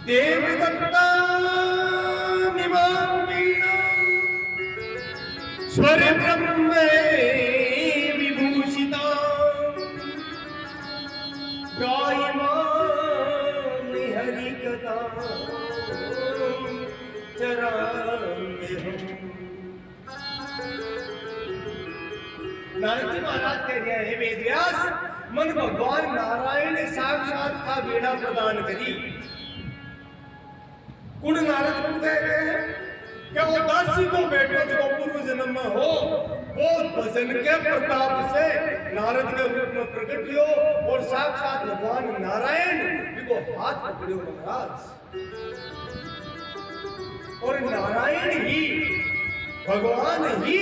देवदत्ता स्वर ब्रह्म विभूषिता गायमान हरि कथा चराम्यहम्। नारद जी महाराज कह रहे हैं, वेदव्यास मन भगवान नारायण ने साक्षात का बेड़ा प्रदान करी। कुण नारद को कह रहे हैं क्या वो दासी को बेटो जो पूर्व जन्म में हो वो भजन के प्रताप से नारद के रूप में प्रकट हो और साक्षात भगवान नारायण को हाथ पकड़े महाराज। और नारायण ही भगवान ही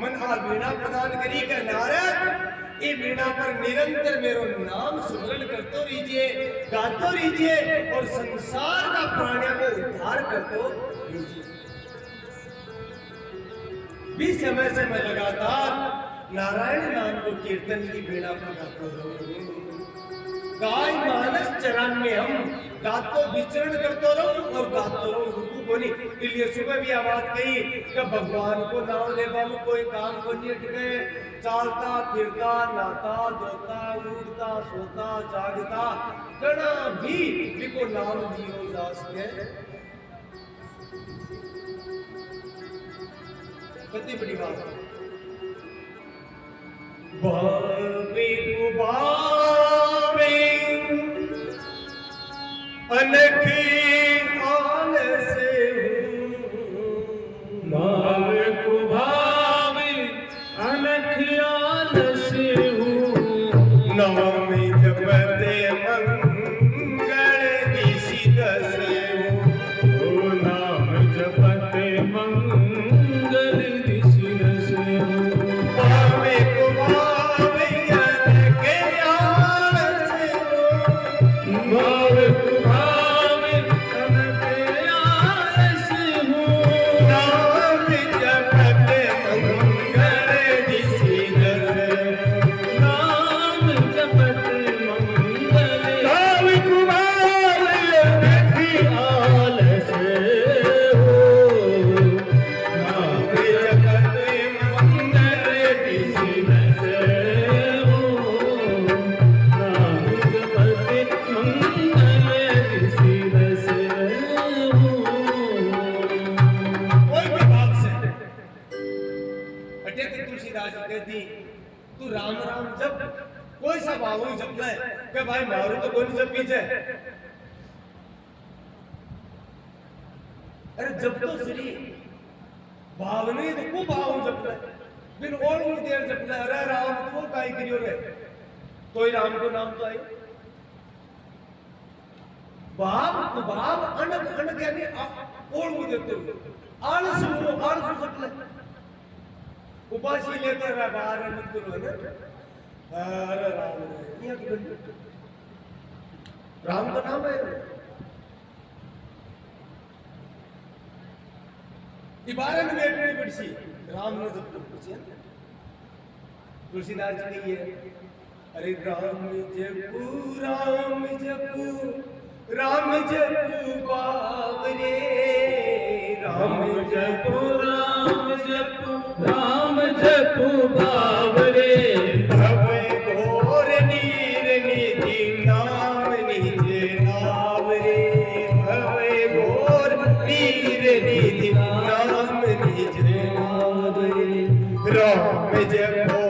मन आ वीणा प्रदान करी के नारद ये वीणा पर निरंतर मेरो नाम स्मरण करते रहिए, गाते रहिए और संसार का प्राणियों को उद्धार करते रहिए। भी समय समय लगातार नारायण नाम को कीर्तन की वीणा पर गाते रहो। गाय मानस चरण में हम गातो विचरण करते रहो और गाते रहो रुकू बोली। इसलिए सुबह भी आवाज कही कि भगवान को नाम लेवा में कोई काम को नहीं अटके। चालता फिरता नाता धोता उड़ता सोता जागता गणा भी लिखो नाम दियो दास के। कितनी बड़ी बात है। बाबे को बाबे अनख आलस भावे को भावे अनख आलस नाम जपते मंगल दिशि दस नाम जपते मंगल दिशि दस भावे को भावे अनख आलस भावे को भावे अनख आलस नाम जपते मंगल दिशि दस नाम जपते मंगल भावे को भावे अनख आलस नाम जपते मंगल दिशि दस कोई भी बात से अटे तो तुलसीदास जी कहती तू राम राम जप कोई सा भाव ही जप ले के भाई मारू तो कोई नहीं जप पीछे। अरे जब तो श्री भाव नहीं तो को भाव जप ले बिन और नहीं देर जप ले। अरे राम तू काई करियो रे तो ही राम को नाम तो आई भाव को भाव अनक अनक यानी और मुझे देते हो आलस जप ले उपासी लेकर बाहर मत करो ना। अरे राम ये तो राम का नाम है इबारत में बैठनी पड़सी राम ने जब तक पूछे तुलसीदास जी ने ये अरे राम जपू राम जपू बावरे राम जपू राम जपु बावरे भवे घोर नीर निधि नाम निज नावरे भवे घोर नीर निधि नाम निज नावरे राम जपो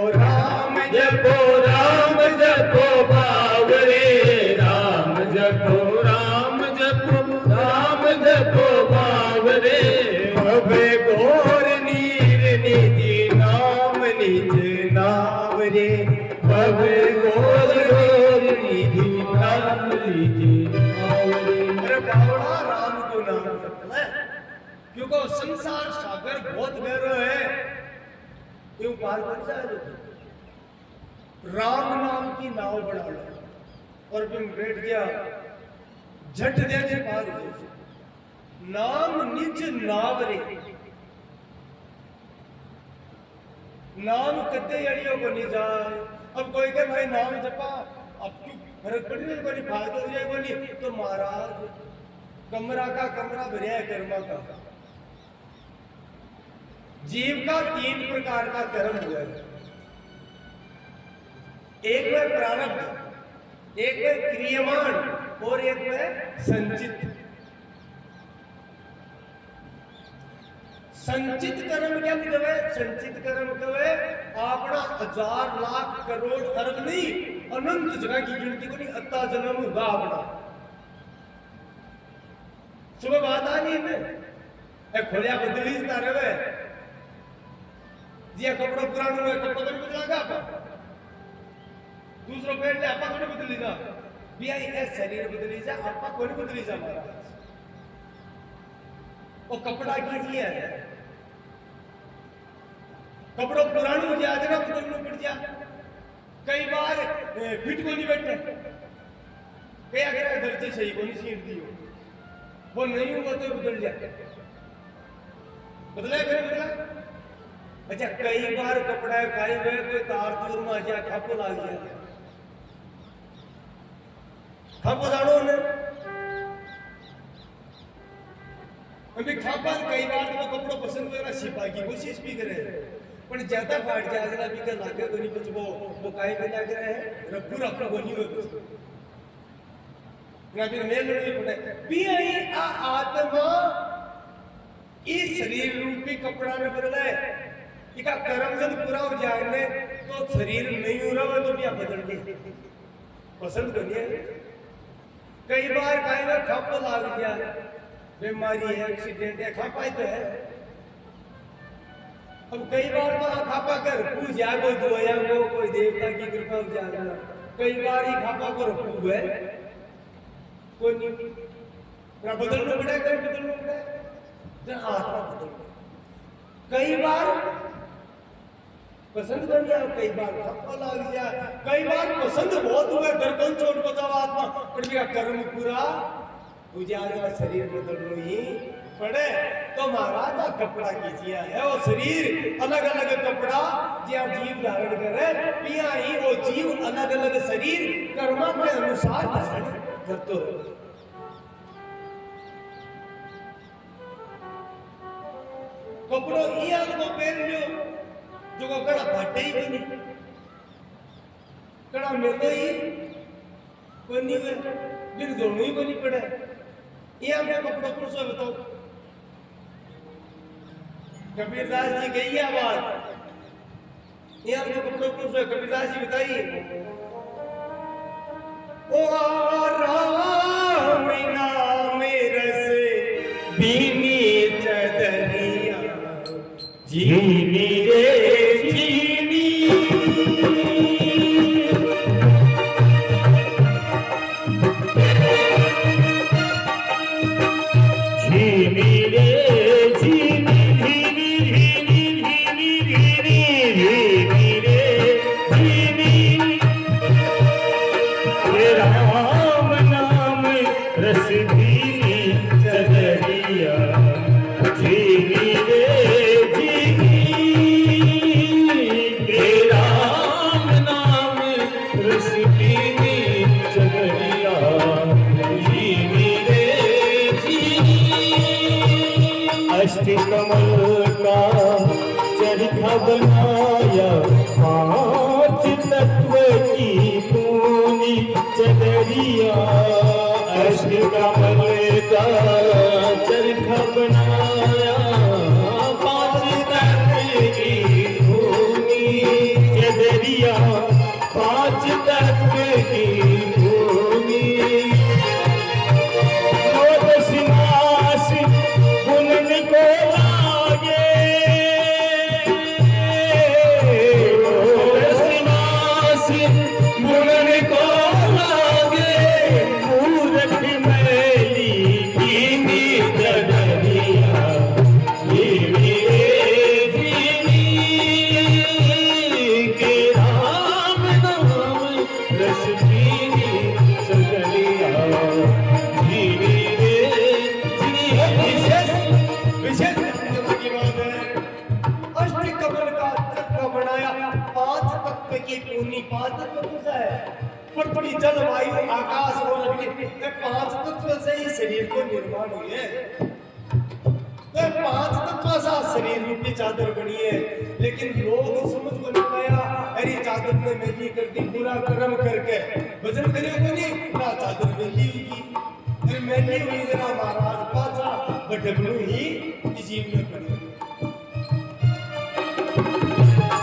बावरे राम जपो बावरे भवे घोर नीर निधि नाम निज नावरे भवे घोर निधि नाम निज नावरे। अरे बावड़ा राम को नाम जपना है क्योंकि संसार सागर बहुत गहरा है क्यों पार कर जाए राम नाम की नाव बढ़ा लो और तुम बैठ गया झट दे के पार हो जाए। नाम निज नावरे नाम कते अड़ियों को नहीं जाए। अब कोई कहे भाई नाम जपा अब क्यों फर्क पड़ रही है कोई फायदा हो जाए कोई तो महाराज कमरा का कमरा भरिया है कर्मा का। जीव का 3 प्रकार का कर्म हुआ है, एक में प्रारब्ध, एक में क्रियमाण और एक में संचित। संचित कर्म क्या मतलब है? संचित कर्म कहे अपना 1000 लाख करोड़ अरब नहीं अनंत जगह की गिनती को नहीं अत्ता जन्म होगा अपना। सुबह बात आ गई है खोलिया बदली रहे जी कपड़ा पुराना हुआ कपड़ा तो बदला का दूसरा पहन ले आपा थोड़ी बदली जा भी आई शरीर बदली जा आपा कोई बदली जा महाराज। वो कपड़ा कीजिए कपड़ों पुरानी हो जाए ना बदलना पड़ जा। कई बार फिट को नहीं बैठे कई अगर दर्जी सही को नहीं सीट दी हो वो नहीं हुआ तो बदल जाए बदला फिर बदला। अच्छा कई बार कपड़ा खाई हुए कोई तार तूर में आ जाए खापो लाग जाए खापो जानो ने अभी खापा कई बार तो कपड़ो पसंद हुए ना छिपा की कोशिश भी करे पर ज्यादा फाट जाए जरा भी कर लागे तो नहीं कुछ वो काहे पे लग रहे हैं रखू रखू बनी हुई कुछ ना फिर मेल नहीं पड़े भी आई आ आत्मा इस शरीर रूपी कपड़ा में बदला है इका कर्म जब पूरा हो जाएंगे तो शरीर नहीं हो रहा तो क्या बदल के पसंद करिए। कई बार कई बार खप लाग गया बीमारी है एक्सीडेंट है खापा तो है। अब कई बार तो खापा कर पूछ जा कोई दुआया को कोई देवता की कृपा हो जाएगा कई बार ही खापा को रखू है कोई नहीं ना बदलना पड़े कहीं बदलना पड़े जब आत्मा बदल कई बार पसंद कर लिया कई बार खप्पा लग गया कई बार पसंद बहुत हुआ दर्पण चोट बचाव आत्मा पर मेरा कर्म पूरा उजाला शरीर बदल ही पड़े तो महाराज कपड़ा कीजिए है वो शरीर अलग अलग कपड़ा जिया जीव धारण करे पिया ही वो जीव अलग अलग शरीर कर्मा के अनुसार धारण करते रहे। कपड़ो ये को पहन लो जो को कड़ा फाटे ही नहीं कड़ा मिलते ही कोई नहीं हुए फिर दोनों ही को नहीं पड़े ये हमने कपड़ों को सो बताओ। कबीरदास जी गई है बात ये हमने कपड़ों को सो कबीरदास जी बताइए ओ राम नाम रस बीनी चदरिया जीनी रे जीनी जीनी रे जीनी जीनी जीनी जीनी जीनी रे जीनी हे राम नाम रस भीनी चदरिया जीनी रे कमल का चरखा बनाया 5 तत्व की पूनी चदरिया अष्ट कमल का चरखा बनाया 5 तत्व की पूनी चदरिया 5 तत्व की पूनी राम अग्नि 5 तत्व तो है, पृथ्वी जल वायु आकाश और अग्नि, ये 5 तत्व से ही शरीर को निर्माण हुए। तो 5 तत्व सा शरीर रूपी चादर बनी है, लेकिन लोग समझ को नहीं पाया। अरे चादर में मेली कर दी, बुरा कर्म करके भजन करियो तो नहीं ना चादर मेली होगी, अरे मेली हुई जना महाराज पाचा बटबलू ही जीव में पड़ी।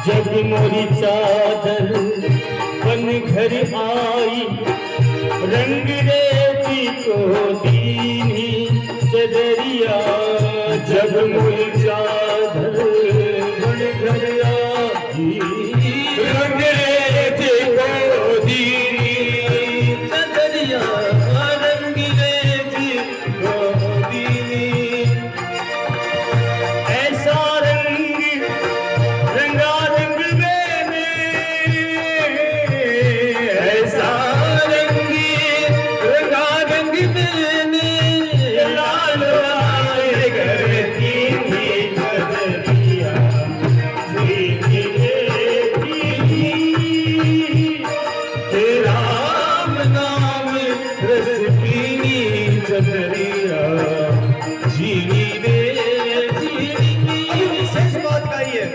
जब मोरी चादर बन घर आई, रंग रेती को दीनी चदरिया। जब मोरी चादर बन घर आई, रंग रेती को दीनी चदरिया, रंग रेती को दीनी। ऐसा रंग रंगा रंग मैंने, ऐसा रंग रंगा रंग मैंने, लाल आए घर की चदरिया, राम नाम रस पीनी चदरिया, जीनी रे जीनी। विशेष बात का ही है,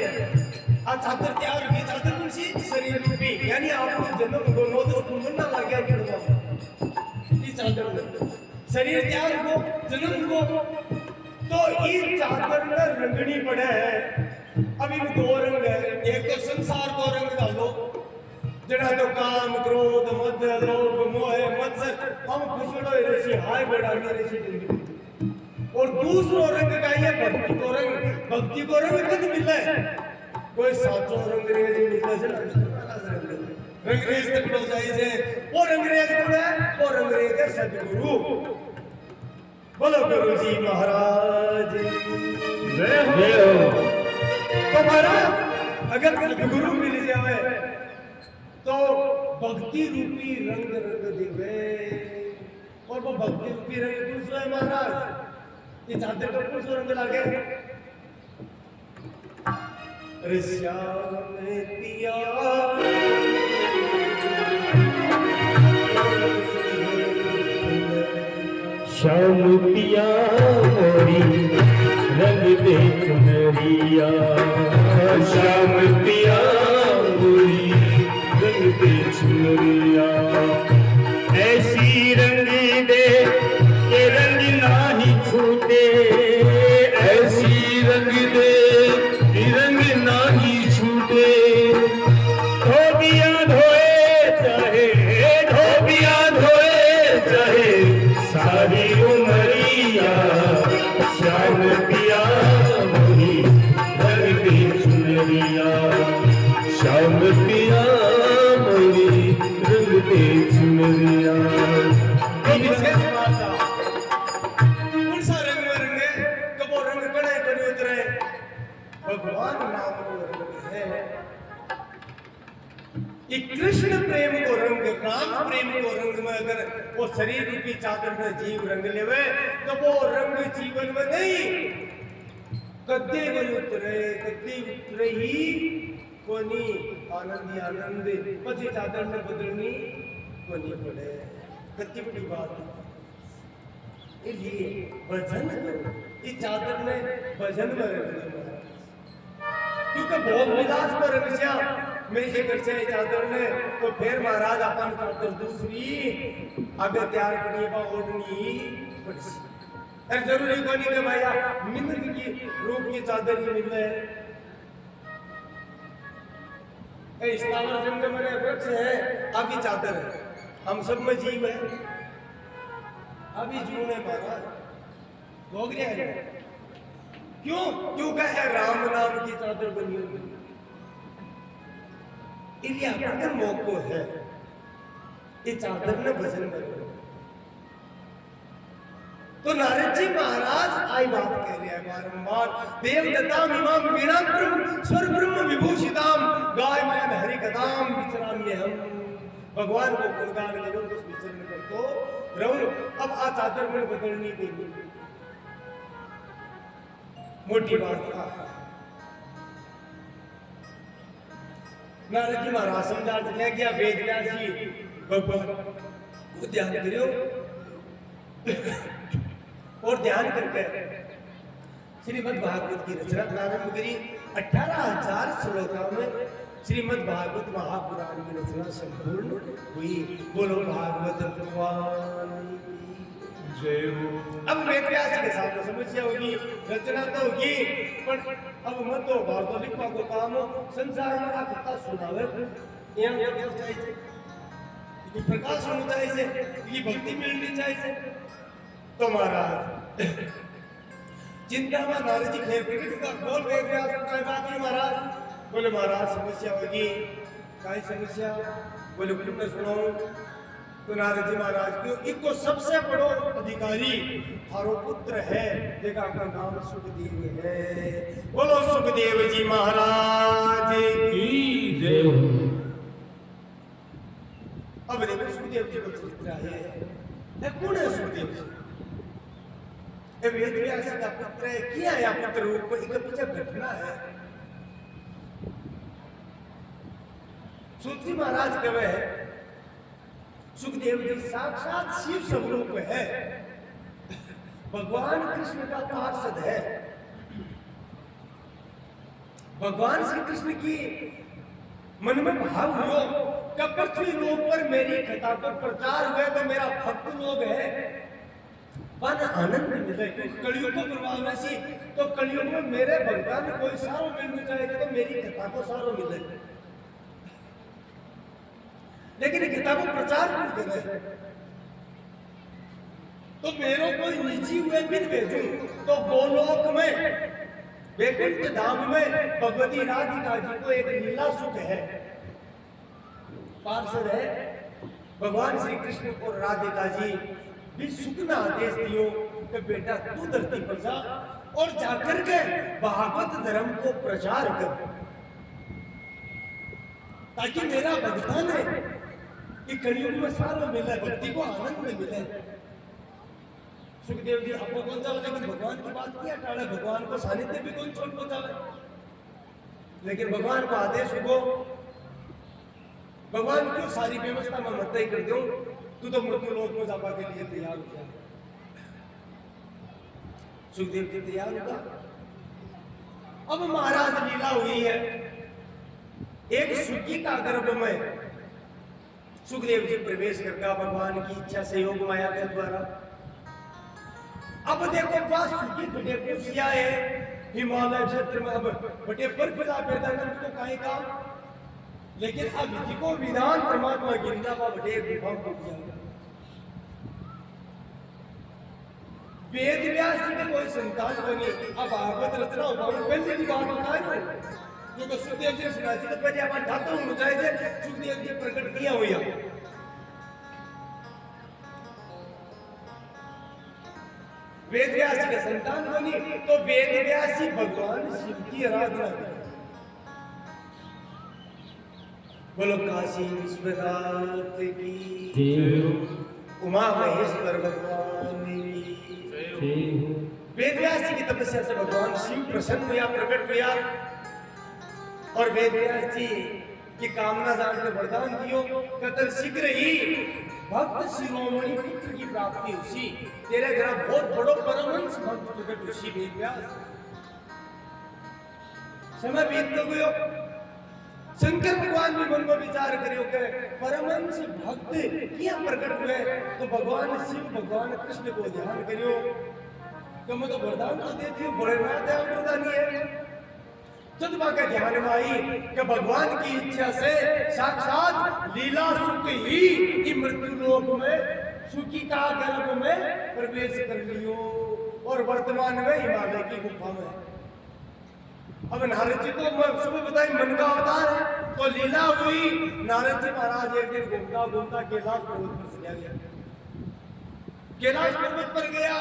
आज चादर तैयार की चादर कौन सी शरीर रूपी, यानी आपको जन्म को 9-10 कुंडल ना लग गया पड़वा इस चादर में शरीर तैयार को जन्म को, तो इस चादर में रंगनी पड़े है। अब इन 2 रंग है, एक तो संसार को रंग डालो जड़ा तो काम क्रोध मद लोभ मोह मत्सर हम खुशड़ो ऋषि हाय बढ़ाने ऋषि जिंदगी, और दूसरो रंग का ये भक्ति को रंग। भक्ति को रंग कद मिले, कोई साचो रंगरेज मिले से रंगरेज तक पहुंच जाए से, वो रंगरेज कौन है? वो रंगरेज है सदगुरु। बोलो गुरु जी महाराज जय हो। तो महाराज अगर सदगुरु मिल जाए तो भक्ति रूपी रंग रंग दिवे, और वो भक्ति रूपी रंग कौन सा है महाराज? ये चादर का कौन सा रंग लागे? अरे श्याम पिया श्याम पिया मोरी रंग दे चुनरिया, श्याम पिया मोरी रंग दे चुनरिया। ऐसी रंग दे के रंग नाही छूटे, ऐसी रंग दे कि रंग नाही छूटे। धोबिया धोए चाहे, धोबिया धोए चाहे सारी उमरिया, श्याम पिया मोरी रंग दे चुनरिया, श्याम पिया मोरी रंग दे चुनरिया। विशेष बात था, कौन सा रंग में रंगे? तो वो रंग कड़े कड़े उतरे, भगवान नाम को रंग है। ये कृष्ण प्रेम को रंग, राम प्रेम को रंग में अगर वो शरीर रूपी चादर में जीव रंग लेवे, तो वो रंग जीवन में नहीं कद्दे में उतरे ही कोनी आनंद ही आनंद पति चादर में बदलनी कोनी पड़े। कत्ती बड़ी बात है, इसलिए भजन करो, इस चादर में भजन में रंग दो, क्योंकि बहुत विलास में रंग श्या मैं ये कर से चादर ने, तो फिर महाराज अपन चादर दूसरी आगे तैयार करिए बा ओढ़नी पड़ी। अरे जरूरी कोनी के भैया मिंद की रूप की चादर ही मिले। इस स्थावर जंगल में वृक्ष है, अभी चादर है, हम सब में जीव है, अभी जून है महाराज भोग रहे हैं। क्यों? क्योंकि है राम नाम की चादर बनी हुई, इसलिए अगर मौको है ये चादर ने भजन में। तो नारद जी महाराज आई बात कह रहे हैं बारंबार, देवदत्ताम इमाम वीणाम ब्रह्म स्वर ब्रह्म विभूषिताम गाय मान हरि कदाम विचराम्य हम। भगवान को गुणगान करो तो विचरण करतो रहो। अब आ चादर में बदलनी देनी मोटी बात का नारद जी महाराज समझा दिया कि वेद व्यास जी भगवान वो ध्यान करियो और ध्यान करके श्रीमद् भागवत की रचना प्रारंभ करी। 18,000 श्लोकों में श्रीमद् भागवत महापुराण की रचना संपूर्ण हुई। बोलो भागवत भगवान की जय हो। अब वेद व्यास के साथ समस्या होगी, रचना तो होगी, पर अब मत तो भागवत लिखवा को काम हो संसार में आ कथा सुनावे यहाँ क्या चाहिए कि प्रकाश होना चाहिए, ये भक्ति मिलनी चाहिए। तो महाराज चिंता में नारद जी खेल प्रकट का बोल वेद व्यास काय बात है महाराज। बोले महाराज समस्या होगी। काय समस्या? बोले पुण्य सुनो। तो नारद जी महाराज क्यों इनको सबसे बड़ो अधिकारी थारो पुत्र है, देखा का नाम सुखदेव है। बोलो सुखदेव जी महाराज की जय हो। अब देखो सुखदेव जी को चरित्र है कौन है सुखदेव जी? वेद व्यास का पुत्र है, किया या पुत्र रूप एक पीछे घटना है। सूत जी महाराज कहे सुखदेव जी साक्षात शिव स्वरूप है, भगवान कृष्ण का पार्षद है। भगवान श्री कृष्ण की मन में भाव हुआ कि पृथ्वी लोक पर मेरी कथा को प्रचार हुए तो मेरा भक्त लोग है पर आनंद मिले। कलयुग को प्रभाव सी तो कलयुग में मेरे भगवान को कोई सारो मिलना चाहिए तो मेरी कथा को सारो मिले, लेकिन कथा को प्रचार क्यों करे? तो मेरो कोई निजी हुए बिन भेजू तो गोलोक में वैकुंठ धाम में भगवती राधिका जी को एक लीला सुख है, पार्षद है। भगवान श्री कृष्ण को राधिका जी भी सुखना आदेश दियो कि बेटा तू धरती पर जा और जाकर के भागवत धर्म को प्रचार कर, ताकि मेरा भगवान है कि कलयुग में सारो मिले, भक्ति को आनंद मिले। सुखदेव जी आपको कौन सा, लेकिन भगवान की बात किया टाले, भगवान को सानिध्य भी कौन छोड़ पहुंचावे, लेकिन भगवान को आदेश हो। भगवान क्यों सारी व्यवस्था में मत ही कर दो, तू तो मृत्यु लोक में जाने के लिए तैयार हो जा। सुखदेव जी तैयार होगा। अब महाराज लीला हुई है, एक सुखी का गर्भ में सुखदेव जी प्रवेश करके भगवान की इच्छा से योग माया के द्वारा। अब देखो बात सुखी बटे पूछिया है हिमालय क्षेत्र में, अब बटे पर पैदा तो कहीं काम, लेकिन अब जिको विधान परमात्मा गिरना का बड़े गुफा को जाएगा। वेद व्यास जी के कोई संतान बनी, अब भागवत रचना हो पहले की बात बताए जो कि सुखदेव जी सुनाई तो पहले अपन ठाकुर होना चाहिए, सुखदेव जी प्रकट किया हुआ। वेद व्यास जी के संतान बनी तो वेद व्यास जी भगवान शिव की आराधना करें। बोलो काशी विश्वनाथ की, उमा महेश्वर भगवान की। वेद व्यास जी की तपस्या से भगवान शिव प्रसन्न हुआ, प्रकट हुआ और वेद व्यास जी की कामना जान के वरदान दियो कतर शीघ्र ही भक्त शिरोमणि पुत्र की प्राप्ति हुई। तेरे घर बहुत बड़ो परमहंस भक्त प्रकट हुई। वेद व्यास समय बीत तो गयो, शंकर भगवान भी मन में विचार करियो के परमहंस भक्त किया प्रकट हुए तो भगवान शिव भगवान कृष्ण को ध्यान करियो तो मैं तो वरदान तो देती हूँ, भोलेनाथ है वरदानी है। चंद्रमा के ध्यान में आई कि भगवान की इच्छा से साक्षात लीला सुख ही मृत्यु लोक में सुखी का गर्भ में प्रवेश कर लियो और वर्तमान में हिमालय की गुफा में। अब नारद जी को सुबह बताई मन का अवतार है तो लीला हुई। नारद जी महाराज एक दिन घूमता घूमता कैलाश पर्वत पर चला गया। कैलाश पर्वत पर गया,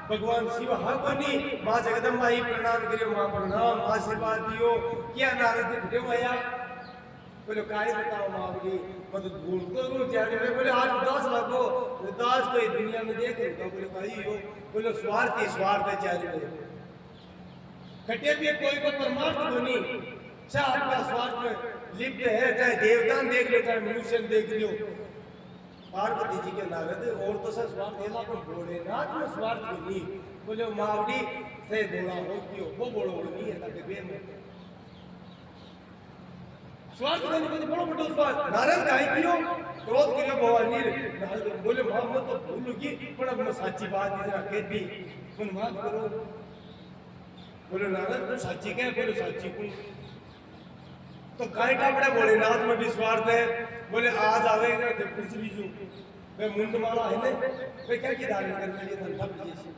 भगवान शिव हाथ बनी, माँ जगदम्बा ही प्रणाम करियो, माँ प्रणाम, आशीर्वाद दियो। क्या नारद जी घटे आया? बोले काय बताओ माँ बोली मैं तो भूलतो रू जाने में। बोले आज उदास लगो, उदास तो इस दुनिया में देख रहा। बोले भाई हो, बोले स्वार्थ ही स्वार्थ है चाहे में घटे भी कोई को परमार्थ बनी चाह आपका स्वार्थ में लिप्त है, चाहे देवता देख लो चाहे मनुष्य देख लो। पार्वती जी के नारद और तो सब स्वार्थ है, पर भोलेनाथ में स्वार्थ नहीं। बोले मावड़ी से बोला हो क्यों वो बोलो नहीं है ताकि बेन स्वार्थ करने को तो बड़ो बड़ो स्वार्थ नारद काहे कियो क्रोध करियो भवानी नारद बोले मां मत तो भूलूगी पर अब मैं साची बात इधर कह दी तुम माफ करो। बोले नारद तू साची कह बोले साची कौन तो काहे टापड़े भोलेनाथ में भी स्वार्थ है। बोले आज आवेगा तो कुछ भी जो मैं मुंड माला है ने मैं क्या की धारण करने लिए धंधा जैसे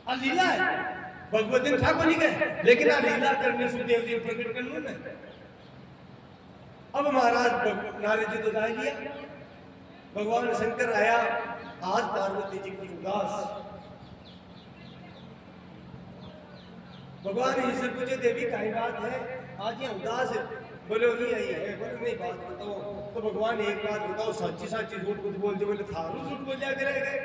आ लीला है भगवती ठाकुर नहीं गए लेकिन आ लीला करने सुखदेव जी प्रकट कर लो ना। अब महाराज नारद जी तो जा लिया भगवान शंकर आया आज पार्वती जी की उदास भगवान ने से पूछे देवी काई बात है आज ये उदास है। बोले नहीं आई है बोले नहीं बात बताओ तो भगवान एक बात बताओ सच्ची सच्ची झूठ कुछ बोल दे। बोले थारू झूठ बोल जा करे गए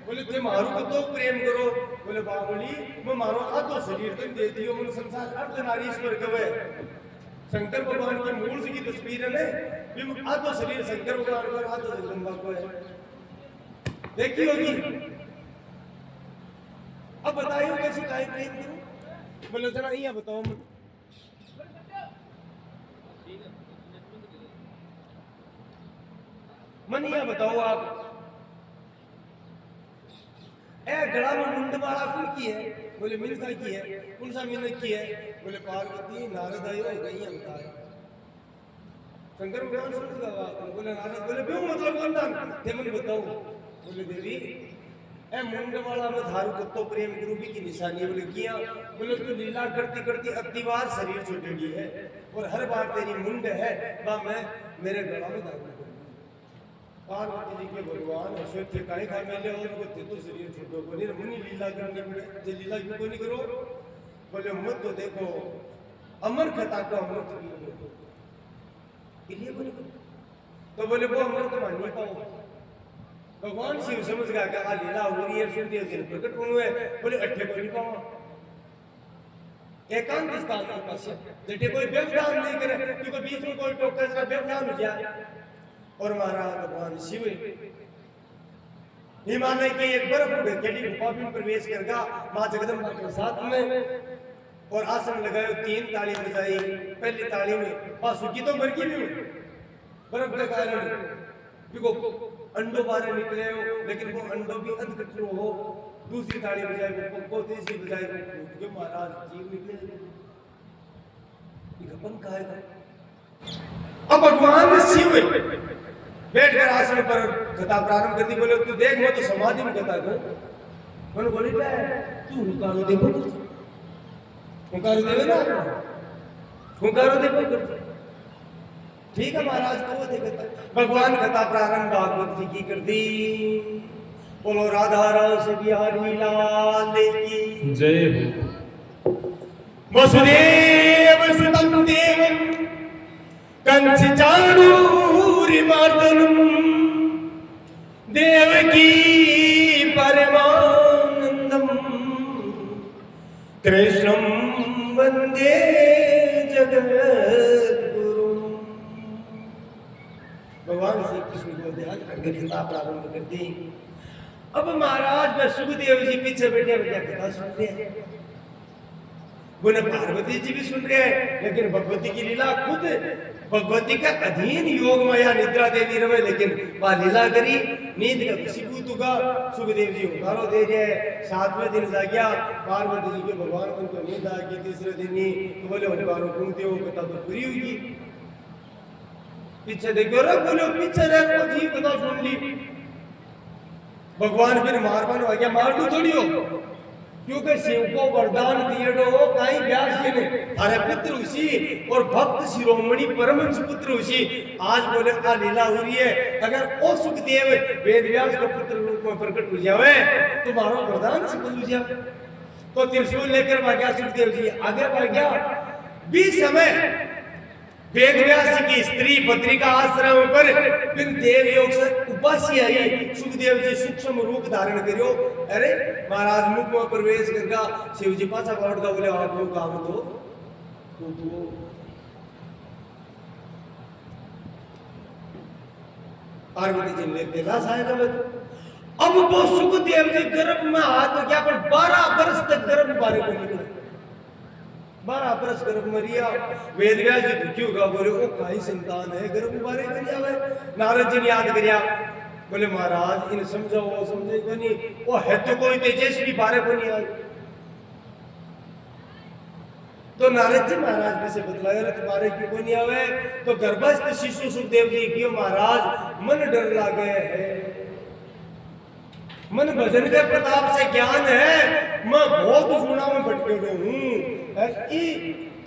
बोले तुम मारू को तो प्रेम करो। बोले बाबुली मैं मारो आधो शरीर तुम दे दियो मन संसार अर्धनारीश्वर कवे शंकर भगवान की मूर्ति की तस्वीर है भी आधो शरीर शंकर भगवान को आधो जगदम्बा को है देखी होगी। अब बताइए कैसे काहे प्रेम करूं। बोले जरा ये बताओ मन ये बताओ आप ए गला में मुंड वाला कौन की है। बोले मिलता की है कौन सा मिलने की है। बोले पार्वती नारद आयो गई हमता है शंकर भगवान समझ गया बात। बोले नारद बोले क्यों मतलब कौन था ते मन बताओ। बोले देवी ए मुंड वाला में धारू कत्तो प्रेम गुरु भी की निशानी। बोले किया। बोले तू लीला करती करती अति बार शरीर छूटेगी है और हर बार तेरी मुंड है बा मैं मेरे गला में धारू पार्वती जी के भगवान अश्वत्थ काहे खा मेले और को ते तो शरीर छूटो को नहीं मुनि लीला करनी पड़े जे लीला क्यों नहीं करो। बोले मत तो देखो अमर कथा को अमृत इसलिए बोले तो बोले वो अमृत मान नहीं पाओ। भगवान शिव समझ गया कि आ लीला हो रही है सुखदेव जी प्रकट होने है। बोले अट्ठे को नहीं पाओ एकांत स्थान में पास जेठे कोई व्यवधान नहीं करे क्योंकि बीच में कोई टोका जरा व्यवधान हो जाए। और महाराज भगवान शिव हिमालय के एक बर्फ ढकेली गुफा में प्रवेश करगा मां जगदम्बा के साथ में और आसन लगाए 3 ताली बजाई। पहली ताली में बासुकी तो मर गई भी बर्फ के कारण देखो अंडो बाहर निकले हो लेकिन वो अंडो भी अधकचरो हो। दूसरी ताली बजाई वो को तीसरी बजाई वो महाराज जीव निकले ये पंख आएगा। अब भगवान शिव बैठकर आसन पर कथा प्रारंभ कर दी। बोले तू देख मैं तो समाधि में कथा कर बोले बोले तू हुंकारो देखो हुंकारो देवे ना हुंकारो देखो ठीक है महाराज को वो देखता भगवान कथा प्रारंभ भागवत जी की कर दी। बोलो राधा रस बिहारी लाल की जय हो। वसुदेव सुतम देवम कंस चाणूर मातरम देवकी परमानंदम कृष्णम वंदे जगद्गुरु। भगवान श्री कृष्ण को ध्यान करके कथा प्रारंभ कर दी। अब महाराज में सुखदेव जी पीछे बैठे बैठे कथा सुन रहे हैं। बोले पार्वती जी भी सुन रहे हैं लेकिन भगवती की लीला खुद भगवती का अधीन योग माया निद्रा देवी रवे लेकिन वह लीला करी नींद का खुशी का सुखदेव जी उतारो दे रहे 7वें दिन जाग्या पार्वती जी के भगवान उनको नींद आ गई। तीसरे दिन ही तो बोले उनको घूमते हो कथा तो पूरी हुई। पीछे देखो रे बोलो पीछे रह जी कथा सुन ली। भगवान फिर मारवान हो गया मार दू थोड़ी हो क्योंकि शिव को वरदान दिए हो कहीं व्यास जी ने अरे पुत्र उसी और भक्त शिरोमणि परमहंस पुत्र उसी आज बोले आ लीला हो रही है। अगर ओ सुखदेव वेद व्यास का पुत्र रूप में प्रकट हो जावे तो मारो वरदान से बोल जाए तो त्रिशूल लेकर भाग गया सुखदेव जी आगे भाग गया। 20 समय वेद व्यास जी की स्त्री पत्नी का आश्रम पर बिन देव योग से उपासी आई सुखदेव जी सूक्ष्म रूप धारण करियो। अरे महाराज मुख में प्रवेश करगा शिव जी पाछा लौट गया बोले आप लोग काम तो पार्वती जी ने कैलाश आएगा मैं अब वो सुखदेव जी गर्भ में हाथ गया पर 12 वर्ष तक गर्भ बारे को निकला 12 वर्ष गर्भ में रिया वेद व्यास जी दुखी होगा बोले ओ काई संतान है गर्भ बारे को नहीं आवे नारद जी ने याद करिया बोले महाराज इन समझाओ समझे को नहीं वो है तो कोई तेजस्वी बारे को नहीं आवे तो नारद जी महाराज ने से बतलाया तुम्हारे क्यों कोई नहीं आवे तो गर्भस्थ शिशु सुखदेव जी क्यों महाराज मन डर लागे है मन भजन के प्रताप से ज्ञान है मैं बहुत गुणा में भटके हूँ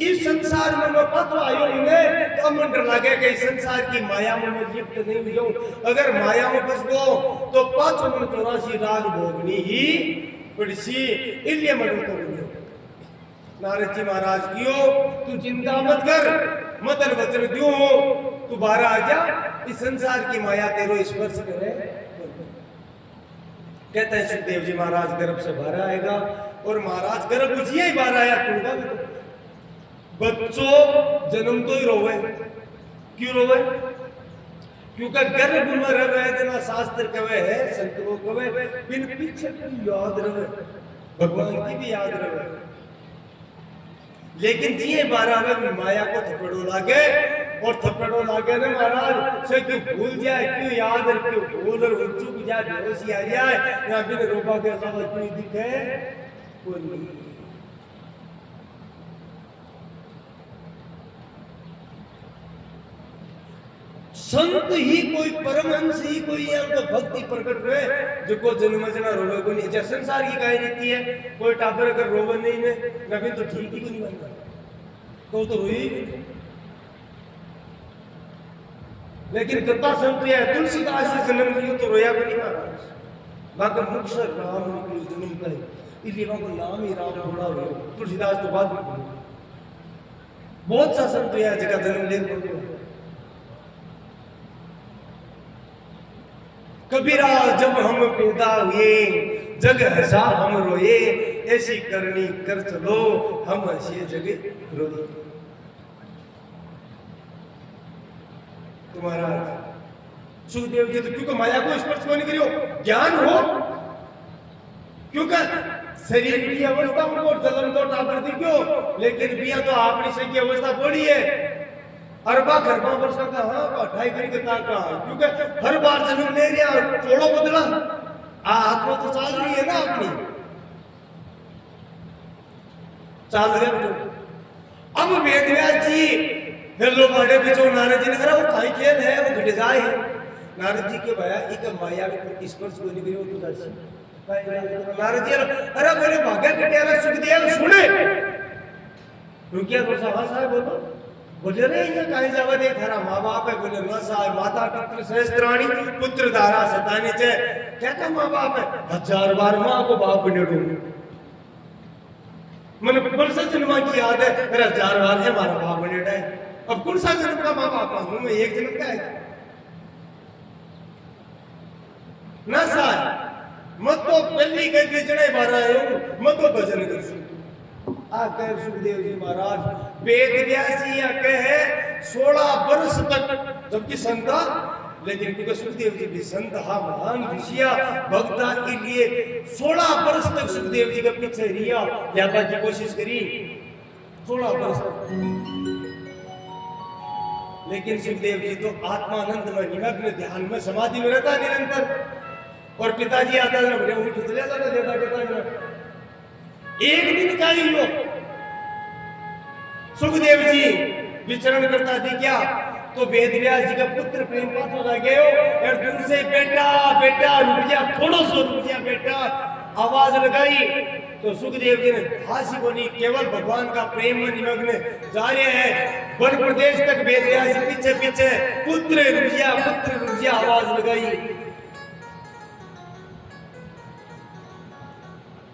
इस संसार में मैं पाछो आयो इन्हें तो मन डर लगे कि इस संसार की माया में मैं लिप्त नहीं हो जाऊं अगर माया में फंस गो तो पाछो मन 84 राग भोगनी ही पड़सी इसलिए मन तो नारद जी महाराज कियो तू चिंता मत कर मत वचन क्यों हो तू बाहर आ जा इस संसार की माया तेरो स्पर्श करे कहते हैं सुखदेव जी महाराज गर्भ से बाहर आएगा और महाराज गर्भ उसी ही बाहर आया टूटा बच्चों जन्म तो ही रोवे क्यों रोवे क्योंकि गर्भ में रहे जना शास्त्र कवे है संत वो कवे बिन पीछे की याद रहे भगवान की भी याद रहे लेकिन जिए 12 में माया को थपड़ो लागे और थपड़ो लागे ना महाराज से क्यों भूल जाए क्यों याद है क्यों भूल और चुप जाए बेहोशी आ जाए या बिन रोका के अलावा कोई दिखे कोई नहीं संत ही कोई परमहंस ही कोई हमको भक्ति प्रकट हुए जो को जन्म जना रोवे को नहीं जैसे संसार की काई रीति है कोई टाबर अगर रोवे नहीं ने नबी तो ठीक ही को नहीं बनता तो रोई लेकिन कथा संत है तुलसीदास से जन्म लियो तो रोया भी नहीं महाराज बाकी मुख से राम निकलो जन्म का इसलिए वहां को नाम ही राम थोड़ा हो तुलसीदास तो बाद में बहुत सा संत है जगह जन्म ले कबीरा जब हम पैदा हुए जग हंसा हम रोए ऐसी करनी कर चलो हम हंसे जग रोए तुम्हारा सुखदेव जी तो क्योंकि माया को स्पर्श को नहीं करियो ज्ञान हो क्योंकि शरीर की अवस्था में जन्म तो टापर दी क्यों लेकिन बिया तो आपनी से की अवस्था बड़ी है अरबा खरबा वर्ष का हाँ अठाई करी का क्योंकि हर बार जन्म ले रहा चोड़ो बदला आत्मा तो चाल रही है ना अपनी चाल रहे अब वेद व्यास जी हेलो बड़े बिचो नारद जी ने कहा वो खाई खेल है वो घट जाए है नारद जी के भया एक माया के स्पर्श को नहीं करियो तो दर्शन नारद जी अरे बोले भाग्य कटिया सुखदेव सुने रुकिया थोड़ा सा साहब बोलो बोले रे ये काहे जावा दे थारा मां बाप है बोले न साहब माता पितृ सहस्त्राणी पुत्र धारा सताने छे क्या का मां बाप है 1000 बार मां को बाप बनेडो मन वर्ष जन्म की याद है मेरा 1000 बार है हमारा बाप बनेडा है अब कौन सा जन्म का मां बाप हूं मैं एक जन्म का है ना साहब मत तो पहली कह चढ़े बारा आयो मत तो भजन कर आकर सुखदेव जी महाराज वेद व्यास जी कहे 16 वर्ष तक जबकि संत लेकिन क्योंकि सुखदेव जी भी संत हा महान ऋषिया भक्ता के लिए 16 वर्ष तक सुखदेव जी के पीछे रिया यात्रा की कोशिश करी 16 वर्ष तक लेकिन सुखदेव जी तो आत्मानंद में निमग्न ध्यान में समाधि में रहता निरंतर और पिताजी आता है बड़े उठ चले जाता देता कहता एक दिन का ही लोग सुखदेव जी विचरण करता थी क्या तो वेद व्यास जी का पुत्र प्रेम पात्र हो गए और दूर से बेटा बेटा रुक जा थोड़ा सा रुक जा बेटा आवाज लगाई तो सुखदेव जी ने हासी को नहीं केवल भगवान का प्रेम में निमग्न जा रहे हैं वन प्रदेश तक वेद व्यास जी पीछे पीछे पुत्र रुक जा आवाज लगाई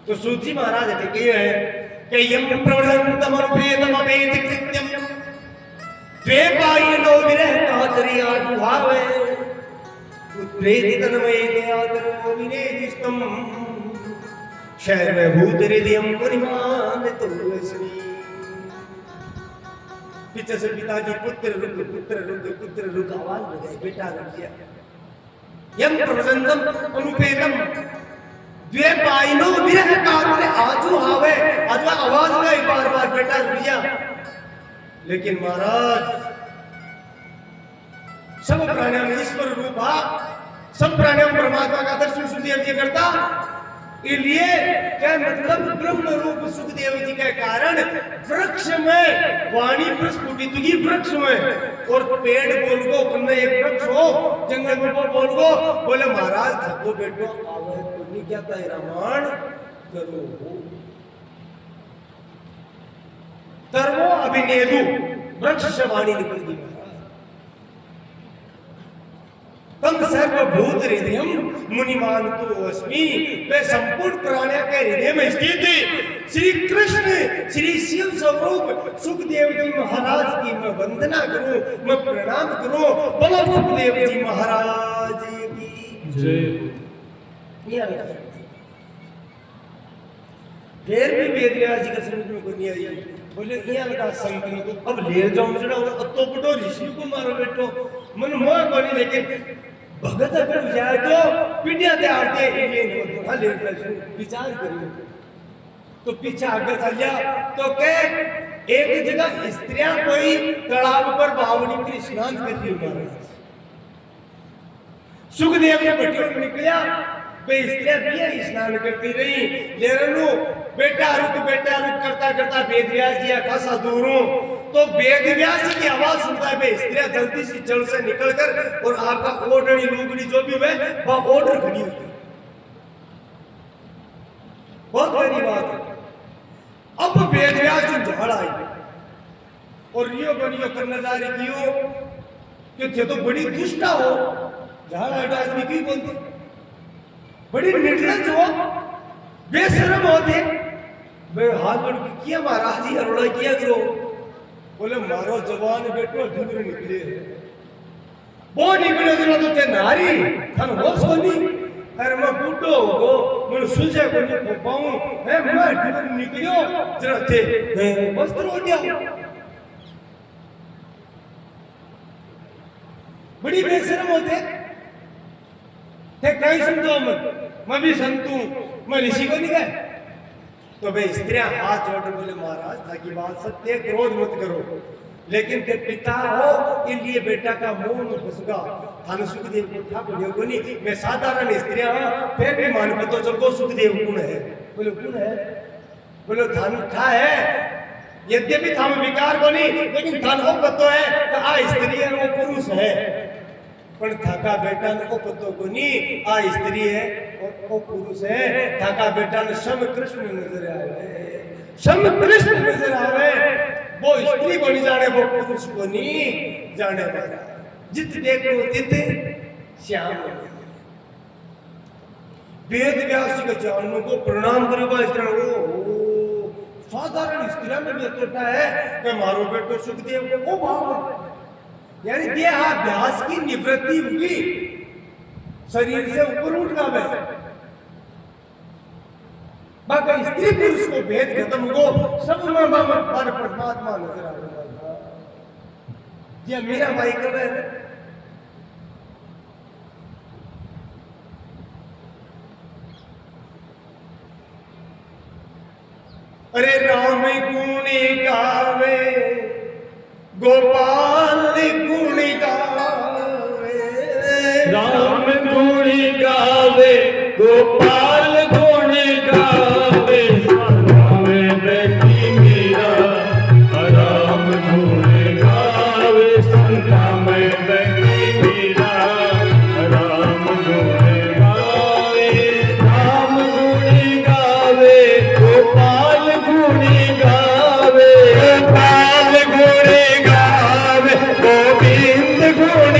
तो सूची महाराज कहे है कि यम प्रवृत्तम अनुपेतम अवेद कृत्यम द्वे पायनो विरह कातरिया भावे पुत्रेति तन्मये दयादरो विनेदिष्टम शहर में भूत हृदयम परिमान तुलसी पीछे से पिताजी पुत्र रुक आवाज लगाए बेटा रुक जा यम प्रवंदम अनुपेदम द्वे पाइनो विरह कातरे आजू हावे अथवा आवाज में बार बार बेटा रुकिया। लेकिन महाराज सब प्राणियों में ईश्वर रूप हा, सब प्राणियों में परमात्मा का दर्शन सुखदेव जी करता। इसलिए क्या मतलब ब्रह्म रूप सुखदेव जी के कारण वृक्ष में वाणी प्रस्फुटित की, वृक्ष में और पेड़ बोल गो कन्ने एक वृक्ष हो जंगल में बोल गो बोले महाराज थको बैठो आवे पुण्य क्या था रामायण करो तरवो अभिनेदु वृक्ष से वाणी निकल दी। तम सर्वभूत हृदयम मुनिमानतो अस्मि, वे संपूर्ण प्राणियों के हृदय में स्थित श्री कृष्ण श्री शिव स्वरूप सुखदेव जी महाराज की मैं वंदना करूं, मैं प्रणाम करूं। बोलो सुखदेव जी महाराज की जय। फिर भी वेद व्यास जी का समझ में नहीं आई। बोले यहाँ लगा संत ने तो अब ले जाऊं जड़ा अतो बड़ो ऋषि को मारो बेटो मन मोह कोनी। लेकिन भगत अगर जाए तो पीढ़ियां ते आते ये हां ले विचार करियो तो पीछे आगे चल जा तो के एक जगह स्त्रियां कोई तालाब पर बावड़ी की स्नान कर रही महाराज। सुखदेव ने बटियों में निकला वे स्त्रियां भी स्नान करती रही। लेरनु बेटा रुक करता करता वेद व्यास जी खासा दूर हूं तो वेद व्यास जी की आवाज सुनता है वे स्त्रियां जल्दी से जल से निकलकर और आपका ओढ़नी लुगड़ी जो भी है वह ओढ़ खड़ी हुई। बहुत बड़ी बात है। अब वेद व्यास जी झाड़ आई और रियो बनियो करने जा रही कियो कि थे तो बड़ी दुष्टा हो झाड़ आदमी की बोलते बड़ी निर्लज हो बेशरम होते। वे हाथ जोड़ के किया महाराज जी अरोड़ा किया करो। बोले मारो जवान बेटो ढूंढ निकले वो निकले तो ते नारी थन हो सोनी अरे मैं बूढ़ो हो मैं सुलझे को नहीं पाऊं है मैं ढूंढ निकलियो जरा थे वस्त्र हो गया। बड़ी बेशरम होते थे कहीं समझो मैं भी संतू मैं ऋषि को नहीं गए तो वे स्त्रियां हाथ जोड़ बोले महाराज ताकि बात सत्य क्रोध मत करो लेकिन ते पिता हो इसलिए बेटा का मुंह में घुसगा थाने सुखदेव को था को नहीं मैं साधारण स्त्रियां फिर भी मान को तो चलो सुखदेव गुण है। बोले गुण है बोले थान था है यद्यपि थाम विकार को नहीं लेकिन थान को पतो है तो आ स्त्री है वो पुरुष है पर थाका बेटा को पतो को नहीं आ स्त्री है और वो पुरुष है। थाका बेटा ने सम कृष्ण नजर आवे सम कृष्ण नजर आवे वो स्त्री को नहीं जाने वो पुरुष को नहीं जाने वाला जित देखो तित श्याम। वेद व्यास जी के चरणों को प्रणाम करेगा इस तरह वो साधारण स्त्री में भी अतोटा है कि मारो बेटो सुखदेव के वो भाव यानी देहाभ्यास की निवृत्ति हुई शरीर से ऊपर उठ गए। बाकी स्त्री पुरुष को भेद खत्म हो सब में परमात्मा नजर आ रहा है। मेरा भाई कर रहे हैं अरे राम गुण गावे गोपाल गुण गावे राम गुण गावे गोपाल गुण गावे राम बेटी मीरा राम गुण गावे संता में बेटी मीरा राम गुण गावे राम गुण गावे गोपाल गुण गावे गोपाल गुण गावे गोविंद गुण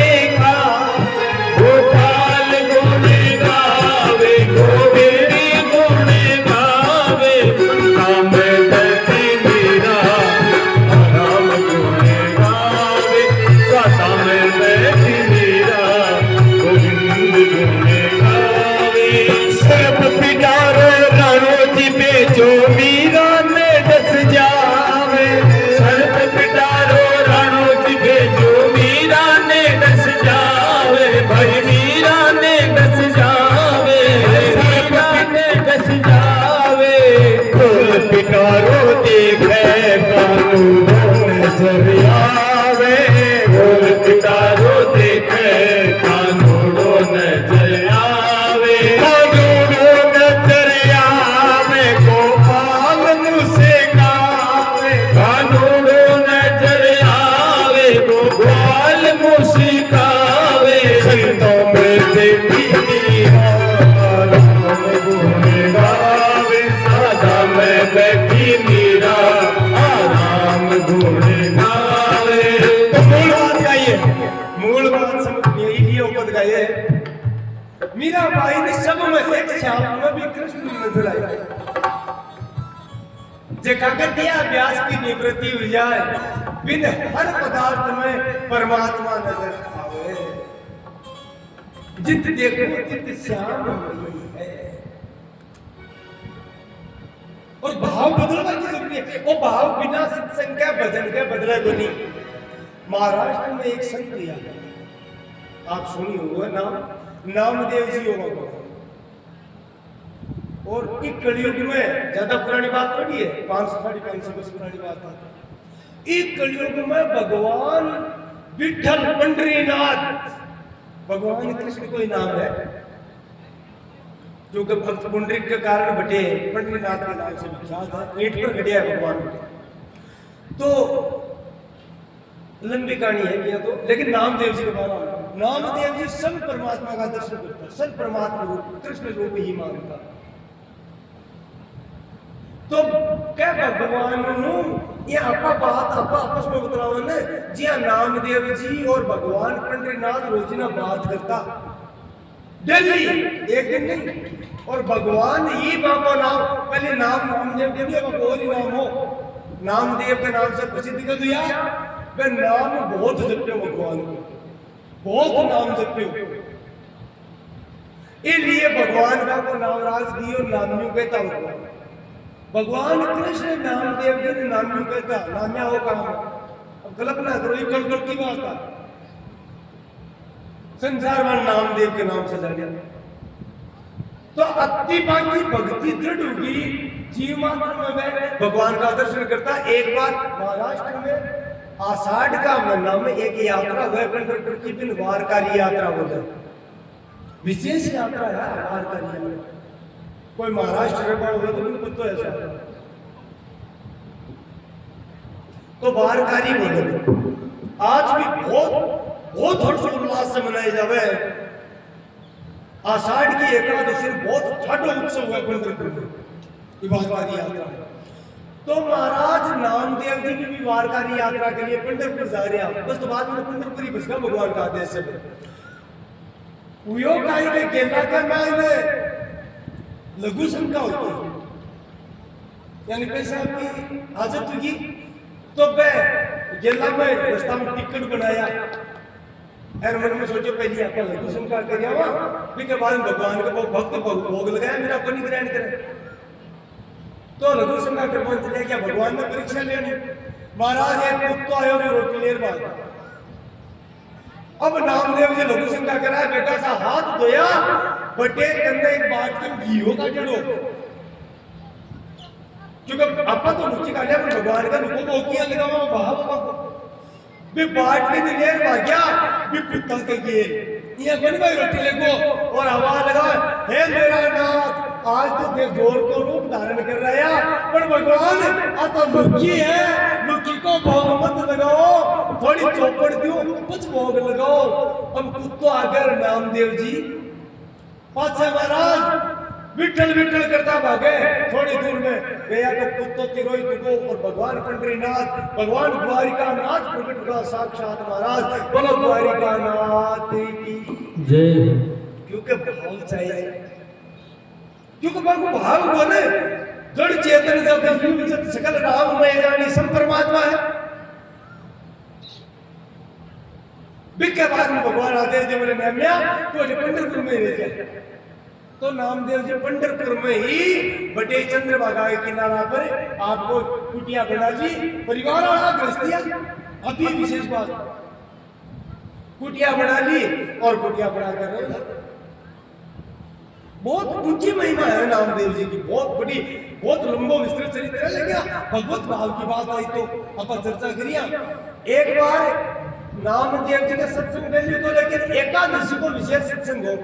गोपाल गुण गावे गोविंद गुण गावे राम बेटी मीरा राम गुण गावे सदा में बेटी मीरा गोविंद गुण गावे सब पिटारो रानो जी पे जो मीरा ने दस जावे सब पिटारो रानो जी पे जो मीरा ने दस जावे भाई मीरा ने संतों में देखी मीरा राम गुण गावे सदा में बैठी मीरा राम गुण गावे। तो मूल बात गाइए, मूल बात समझ यही उपद गाइए। मीरा बाई ने सब में एक श्याम में भी कृष्ण नजर आया। देखा करते अभ्यास की निवृत्ति हुई जाए, बिन हर पदार्थ में परमात्मा नजर आवे। जित देखो चित श्याम वही है। और भाव बदलना की जरूरी है। वो भाव बिना सत्संग के भजन के बदले तो नहीं। महाराष्ट्र में एक संत लिया, आप सुनी हुआ नाम नामदेव जी होगा। और इस कलयुग में ज्यादा पुरानी बात थोड़ी है, 500-550 वर्ष पुरानी बात है। इस कलयुग में भगवान विठल पंडरीनाथ, भगवान कृष्ण कोई नाम है जो कि भक्त पुंडरीक के कारण बटे पंडरीनाथ के नाम से विख्यात है। ईंट पर गढ़िया है भगवान बटे। तो लंबी कहानी है भैया तो, लेकिन नामदेव जी के बारे में, नामदेव जी सब परमात्मा का दर्शन करता, सब परमात्मा रूप कृष्ण रूप ही मानता। तो क्या भगवान ये आपा बात आपा आपस में बतलाओ ने जी नामदेव जी और भगवान पंडरीनाथ रोजिना बात करता डेली, एक दिन नहीं। और भगवान ही बाबा नाम पहले नाम नामदेव के लिए और ही नाम हो, नामदेव के नाम से प्रसिद्ध कर दिया। वे नाम बहुत जपते हो भगवान को, बहुत नाम जपते हो। इसलिए भगवान का को नामराज दियो नाम्यू कहता हूं। भगवान कृष्ण नामदेव जी ने नाम्यू कहता, नाम्या हो काम। अब गलत ना करो, ये कल की बात है। संसार में नामदेव के नाम से जाने तो अति बाकी भक्ति दृढ़ होगी, जीव मात्र में वह भगवान का दर्शन करता। एक बार महाराष्ट्र में आषाढ़ का महीना में एक यात्रा हुआ, पंढरपुर की दिन वारकारी यात्रा हो गई। विशेष यात्रा है वारकारी। कोई महाराष्ट्र में बड़ा हुआ तो नहीं पता ऐसा, तो वारकारी बोले आज भी बहुत हर्षोल्लास से मनाए जावे। आषाढ़ की एकादशी बहुत छठा उत्सव हुआ पंढरपुर में वारकारी यात्रा। तो महाराज नामदेव जी की भी वारकारी यात्रा के लिए पंढरपुर जा रहे हैं। बस तो बाद में पंढरपुर ही बसगा भगवान का आदेश से के गेला का मैं लघु शंका होती है, यानी पैसा की हाजत होगी। तो मैं गेला में रास्ता में टिकट बनाया, और मन में सोचो पहले आप लघु शंका करिया फिर के बाद भगवान के भक्त भोग लगाया, मेरा अपनी ग्रहण करे। तो लघु शंका कर मन चले क्या भगवान ने परीक्षा लेनी। महाराज एक कुत्ता आयो जो रोटी लेर बाद। अब नामदेव जी लघु शंका करा, बेटा सा हाथ धोया बटे कंधे एक बात के घीओ का जड़ो, क्योंकि आपा तो मुझे का भगवान का रुको बोकियां लगावा भाव भी बाट के दिलेर भाग्या भी कुत्ता के गे ये कोनी भाई रोटी लेगो और आवाज लगा, हे मेरा नाथ आज तो फिर जोर को रूप धारण कर रहा है, पर भगवान आ तो मुखी है, मुखी को भोग मत लगाओ, थोड़ी चौपड़ दियो कुछ भोग लगाओ। अब कुत्तो आकर नामदेव जी पाछे महाराज विठल विठल करता भागे। थोड़ी दूर में गया तो कुत्तो की रोई दुगो और भगवान पंडरीनाथ भगवान द्वारिका नाथ प्रकट हुआ साक्षात। महाराज बोलो द्वारिका नाथ की जय। क्योंकि भाव चाहिए, क्योंकि भाव बोले जड़ चेतन जब सकल राम में जानी सब परमात्मा है। बिके बाद में भगवान आदेश जी बोले नाम्या तो पंढरपुर में रह जाए। तो नामदेव जी पंढरपुर में ही बटे चंद्रभागा के किनारा पर आपको कुटिया बना जी परिवार वाला गृहस्थिया। अभी विशेष बात कुटिया बना ली और कुटिया बना कर बहुत ऊंची महिमा है नामदेव जी की, बहुत बड़ी बहुत लंबो विस्तृत चरित्र है। लेकिन भगवत भाव की बात आई तो अपन चर्चा करिया। एक बार नामदेव जी का सत्संग कर लियो तो, लेकिन एकादशी को विशेष सत्संग हो।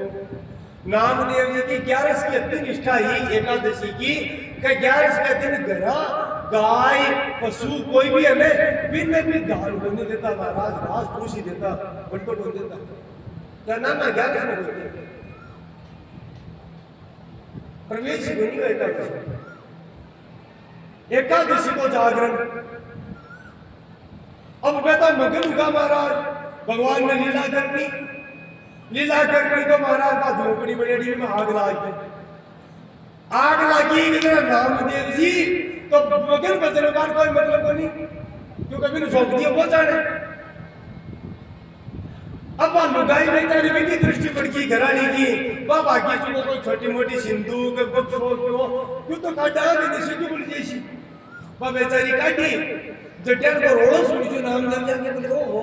नामदेव जी की 11 की अति निष्ठा ही एकादशी की 11 के दिन घरा गाय पशु कोई भी हमें बिन भी दाल बने देता, महाराज घास फूस ही देता, बंटो बन देता। ना मैं 11 में बोलते प्रवेश बनी हुई एकादशी को जागरण। अब मैं तो मगन हुआ महाराज, भगवान ने लीला करनी तो महाराज का झोपड़ी बड़ी में आग लगी नामदेव जी तो मगन बचने का कोई मतलब को नहीं, क्यों कभी झोंक दिया वो जाने। अब लुगाई बेचारी की दृष्टि पड़की घरानी की वह बाकी चुको कोई छोटी मोटी सिंदूक क्यों तो काटा क्यों बोल जैसी वह बेचारी काटी जटियान को रोड़ो सुनी जो नामदेव जाके बोले ओ हो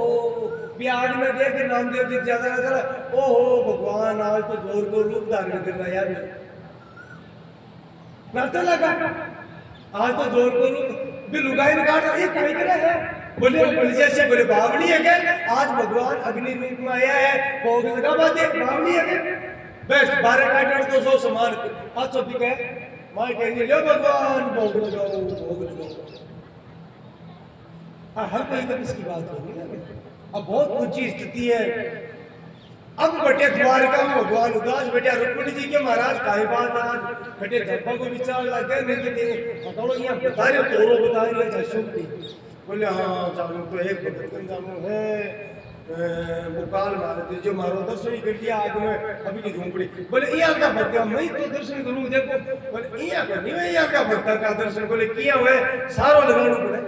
बिहार में देख नामदेव जी ज्यादा नजर ओ हो भगवान आज तो जोर को रूप धारण कर रहा यार नाता लगा आज तो जोर को रूप भी लुगाई निकाल ये क्या करे है बोले पुलिस से बोले बावली है क्या आज भगवान अग्नि रूप में आया है भोग लगा बात है बावली है क्या बस 12 काटड़ तो सो समान आज तो भी कहे मां कहेंगे लो भगवान भोग लगाओ हर कोई तो इसकी बात होगी ना। अब बहुत ऊंची स्थिति है। अब बटे द्वारका में भगवान उदास बेटे रुक्मिणी जी के महाराज काहे बात आज बटे धब्बा को विचार लगे नहीं के पकड़ो यहाँ बता रहे तोरो बता रहे जशुक्ति बोले हाँ चालू तो एक भगवान जानो है मुकाल मारते जो मारो दर्शन कर दिया आग में अभी की झोंपड़ी बोले यहाँ का भक्त मैं तो दर्शन करूँ देखो बोले यहाँ का नहीं यहाँ का भक्त का दर्शन बोले किया हुए सारो लगाना पड़े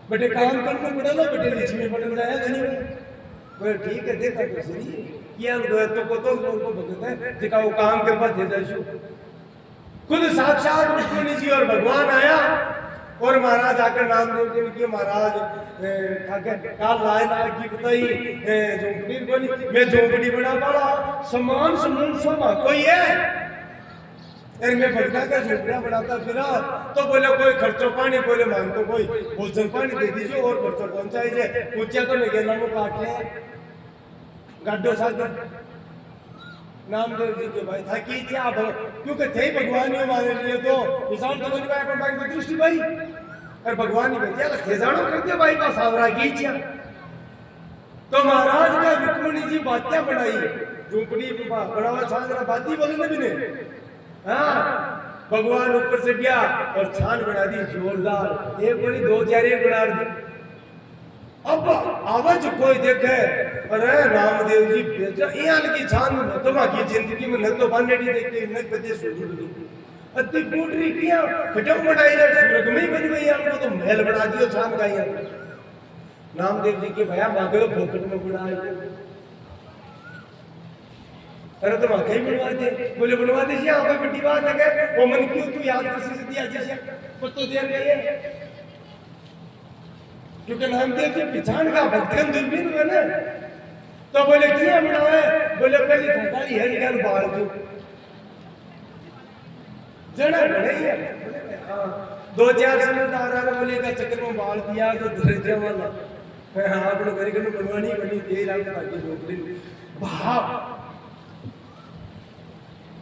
बेटे काम करना पड़ा ना बेटे लक्ष्मी बटन जाएगा नहीं बोले ठीक है देखा तो सही किया तो को तो भगत है जिका वो काम के बाद दे जाशु खुद साक्षात रुक्मिणी जी और भगवान आया और महाराज आकर नामदेव जी ने किया महाराज काल लाए लाए की बताई झोंपड़ी बनी मैं झोंपड़ी बना पड़ा समान समूह सब कोई है अरे मैं भटका कर झोपड़ा बनाता फिरा तो बोले कोई खर्चो पानी बोले मान तो कोई भोजन पानी दे दीजिए और खर्चो कौन चाहिए पूछा तो मैं गेला को काट ले गड्ढो सागर नामदेव जी के भाई था की क्या क्योंकि थे भगवान ने मारे लिए तो किसान तो बोले भाई अपन भाई दृष्टि भाई और भगवान ने बताया थे जानो करते भाई का सावरा की इच्छा तो महाराज का रुक्मिणी जी बातें बनाई झोपड़ी बनावा छान बाती बोले ना भी नहीं हाँ भगवान ऊपर से गया और छान बना दी जोरदार एक बड़ी 2 4 एक बना दी। अब आवाज कोई देखे अरे रामदेव जी बेचा यहाँ की छान तुम्हारी जिंदगी में न तो बांधे नहीं देखते न कदे सुनी अति बूटरी किया खटम बनाई रे स्वर्ग में बन गई हमको तो महल बना दियो छान का यहाँ नामदेव जी के भैया मांगो फोकट में बुढ़ा अरे तो कहीं बनवा दे बोले बनवा दे यहाँ कोई बड़ी बात है वो मन क्यों तू याद किसी से दिया जैसे पर तो देर नहीं है क्योंकि नामदेव जी पिछाड़ का भक्तन दुर्बीन है ना तो बोले किया बनावे बोले पहले खटाई है निकाल बाहर को जना बड़े है 2 4 समझदार आ बोले का चक्कर में बाल दिया तो दरिद्र वाला हां अपने घर के बनवानी बनी दे रहा पार्टी झोपड़ी भाव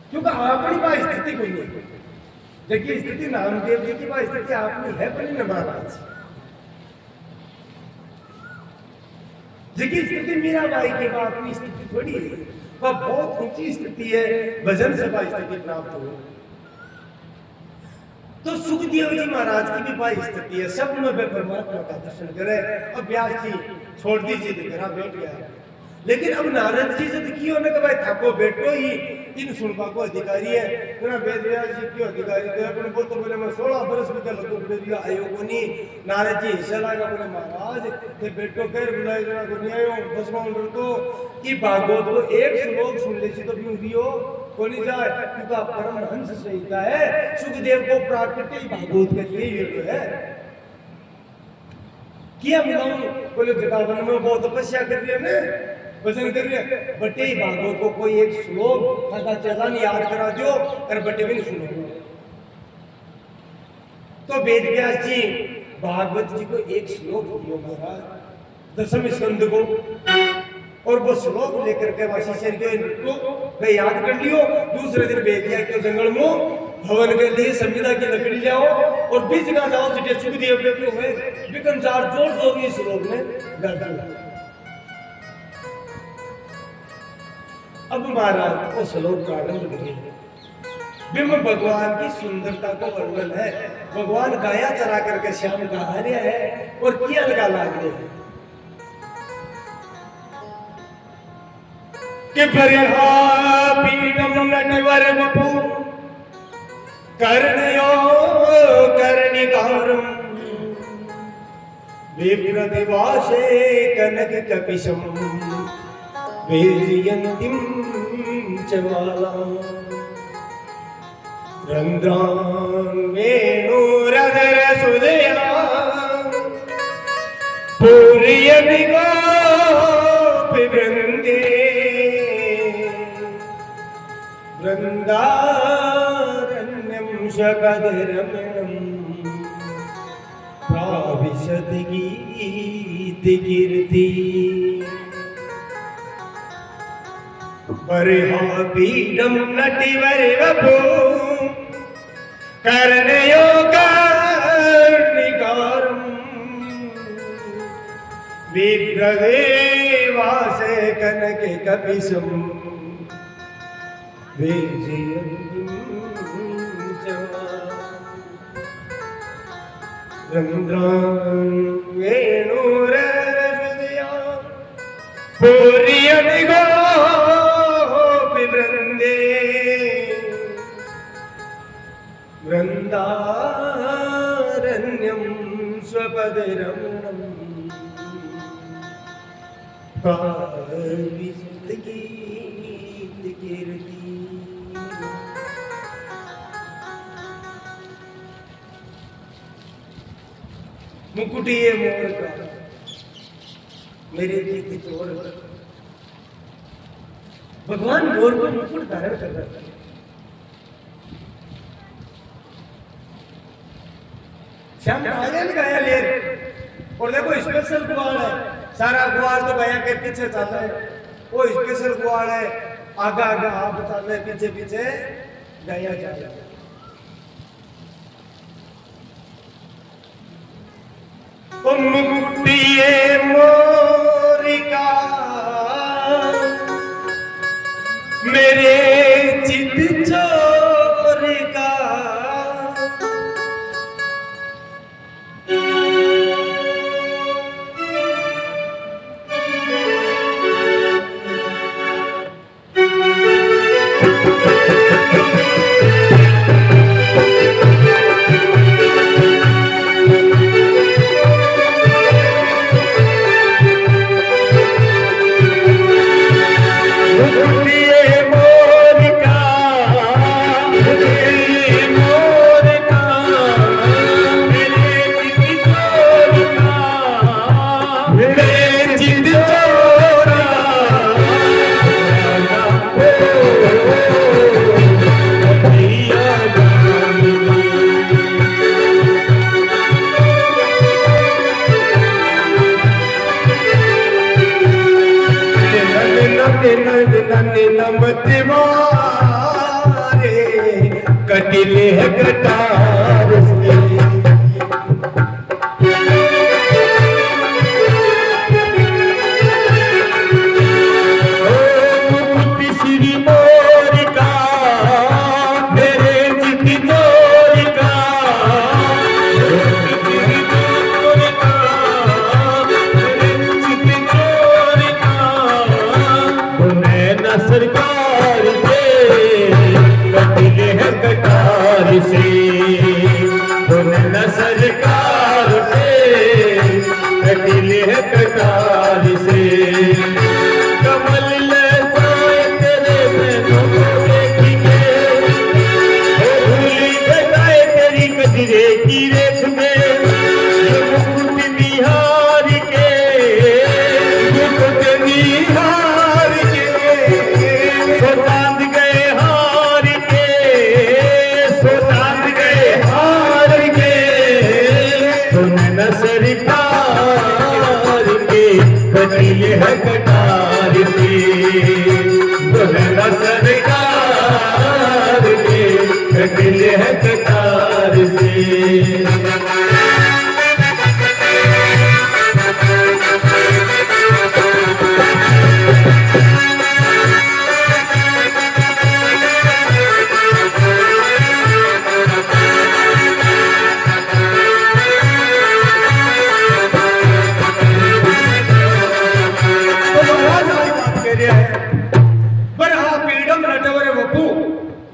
क्योंकि अपनी बात स्थिति कोई नहीं जबकि स्थिति नामदेव जी की बात स्थिति आपने है पर नहीं महाराज जबकि स्थिति मीरा बाई की बात अपनी स्थिति थोड़ी है वह बहुत ऊंची स्थिति है भजन से बात स्थिति प्राप्त हो तो सुखदेव जी महाराज की भी बात स्थिति है सब में परमात्मा का दर्शन करे अब व्यास जी छोड़ दीजिए घर बैठ गया लेकिन अब नारद जी से देखियो ने कि भाई थाको बैठो ही इन सुनबा को अधिकारी है ना वेद व्यास जी की अधिकारी थे अपने बोल तो बोले मैं 16 बरस में क्या लगो दिया आयोग नहीं नारद जी हिस्सा लगा बोले महाराज ते बैठो कर बुलाए जना को नहीं आयो बस में तो कि भागवत को एक श्लोक सुन ले तो भी दियो कोनी जाए क्योंकि परम हंस संहिता है सुखदेव को प्राकृत ही भागवत के लिए ये है किया बताऊं बोले जटावन में बहुत तपस्या कर रही है ना भजन कर रहे बटे भागवत को कोई एक श्लोक था चलन याद करा दो और बटे भी नहीं सुनो तो वेद व्यास जी भागवत जी को एक श्लोक दियो महाराज 10वें स्कंद को और वो श्लोक लेकर के वशिष्ठ को वे याद कर लियो दूसरे दिन बेदिया के जंगल में भवन के लिए संविदा की लकड़ी लाओ और बीच का जाओ जिटे सुखदेव के हुए विकन चार जोर जोर इस श्लोक में गर्दन अब महाराज को श्लोक प्रारंभ करेंगे। बिम्ब भगवान की सुंदरता को वर्णन है। भगवान गाया चरा करके श्याम का हर्य है और किया लगा लाग रहे हैं कि परिहा पीडम नटवर वपु कर्णयो कर्णिकारम विप्रतिवासे कनक कपिशम वेजयन्तीं च मालाम् रंध्रान् वेणुरधर सुदया पूर्यमिगापि वृन्दे वृन्दारण्यं शपदरमणम् प्राविशति गीतिकीर्ति परिहापीडं नटिवरवपु कर्णयो कर्णिकारं विग्रहदेवासे कनके कपिशं वेजयन्तीं च रन्ध्रान् वेणुररसुदया पूर्यमिगापि वृन्दे वृन्दारण्यं स्वपदरमणम् प्राविशति गीतिकीर्ति। मुकुटिये मोर का मेरे चित्त चोर। भगवान मोर को मुकुट धारण कर रहा है। श्याम गायन गाया ले और देखो स्पेशल गुआड़ है। सारा गुआड़ तो गाया के पीछे चल रहा है। वो स्पेशल गुआड़ है, आगा आगा आप चल रहे, पीछे पीछे गाया जा रहा है। मुकुटिये मोरिका मेरे चित चोर का कटिले कटार से मुकुट श्री मोर का मेरे चित चोर का सरकार से कटिले कटार से सरकार से कटिले कटार से कमल ले जाए तेरे देखेंगे भूली बताए तेरी कदरे की रेख में मुकुट बिहार के मुकुट बिहार के सो चांद गए हार के सो चांद गए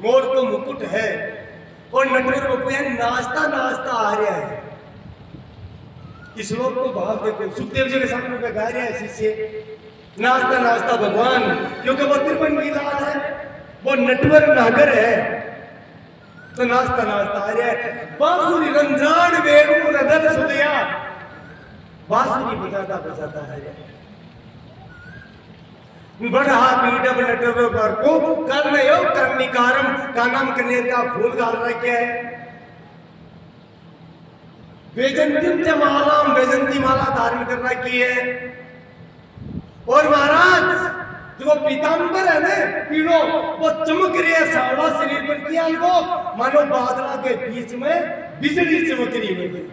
मोर को मुकुट है और नटवर बपुआ नाचता नाचता आ रहा है। इस श्लोक को भाव देखो, सुखदेव जी के सामने में गा रहा है शिष्य, नाचता नाचता भगवान, क्योंकि वो तिरपन की लाल है, वो नटवर नागर है, तो नाचता नाचता आ रहा है। बांसुरी रंध्राण वेणु रदर सुदया, बांसुरी बजाता बजाता है। बढ़ा पीडब नटवर पर को कर्णयो कर्णिकारम, का नाम कनेर का फूल डाल रखे है। वैजंतीम च मालाम, वैजंती माला धारण कर रखी है। और महाराज जो पीतांबर है ना पीड़ो, वो चमक रही है सावला शरीर पर किया, वो मानो बादलों के बीच में बिजली चमक रही है।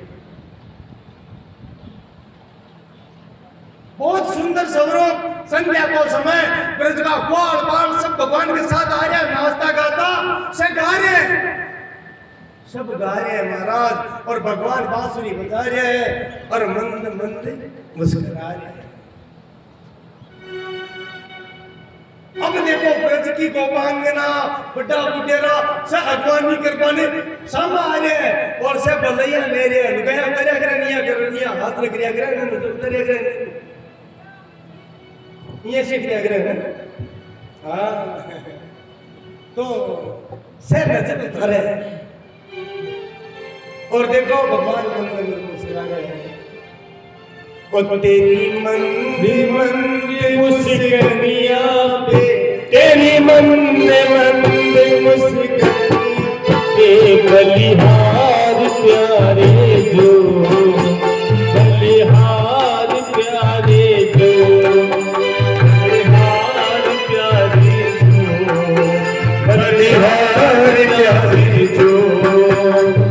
बहुत सुंदर स्वरूप, संध्या को समय ब्रज का ग्वाल बाल सब भगवान के साथ आ रहे, नाचता गाता सब गा रहे, सब गा रहे हैं महाराज। और भगवान बांसुरी बजा रहे हैं और मंद मंद मुस्कुरा रहे हैं। अब देखो ब्रज की गोपांगना बड़ा बुटेरा से अगवानी करवाने सामा आ रहे हैं और से बलैया ले रहे हैं, गया करया करनिया करनिया हाथ रख रिया करे न उतरिया करे, ये सीख लिया करे ना। हाँ तो से नजर उतारे और देखो भगवान मंदिर में मुस्कुरा रहे हैं। और तेरी मंदी मंदी मुस्कुरानिया पे, तेरी मंदी मंदी मुस्कुरानिया पे, बलिहार प्यारे जो, बलिहार प्यारे जो, बलिहार प्यारे जो, बलिहार प्यारे जो,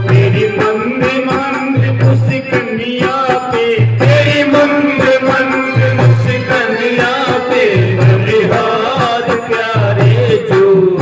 तेरी मंदी मंदी मुस्कुरानिया पे, तेरी मंदी मंदी मुस्कुरानिया पे, बलिहार प्यारे जो।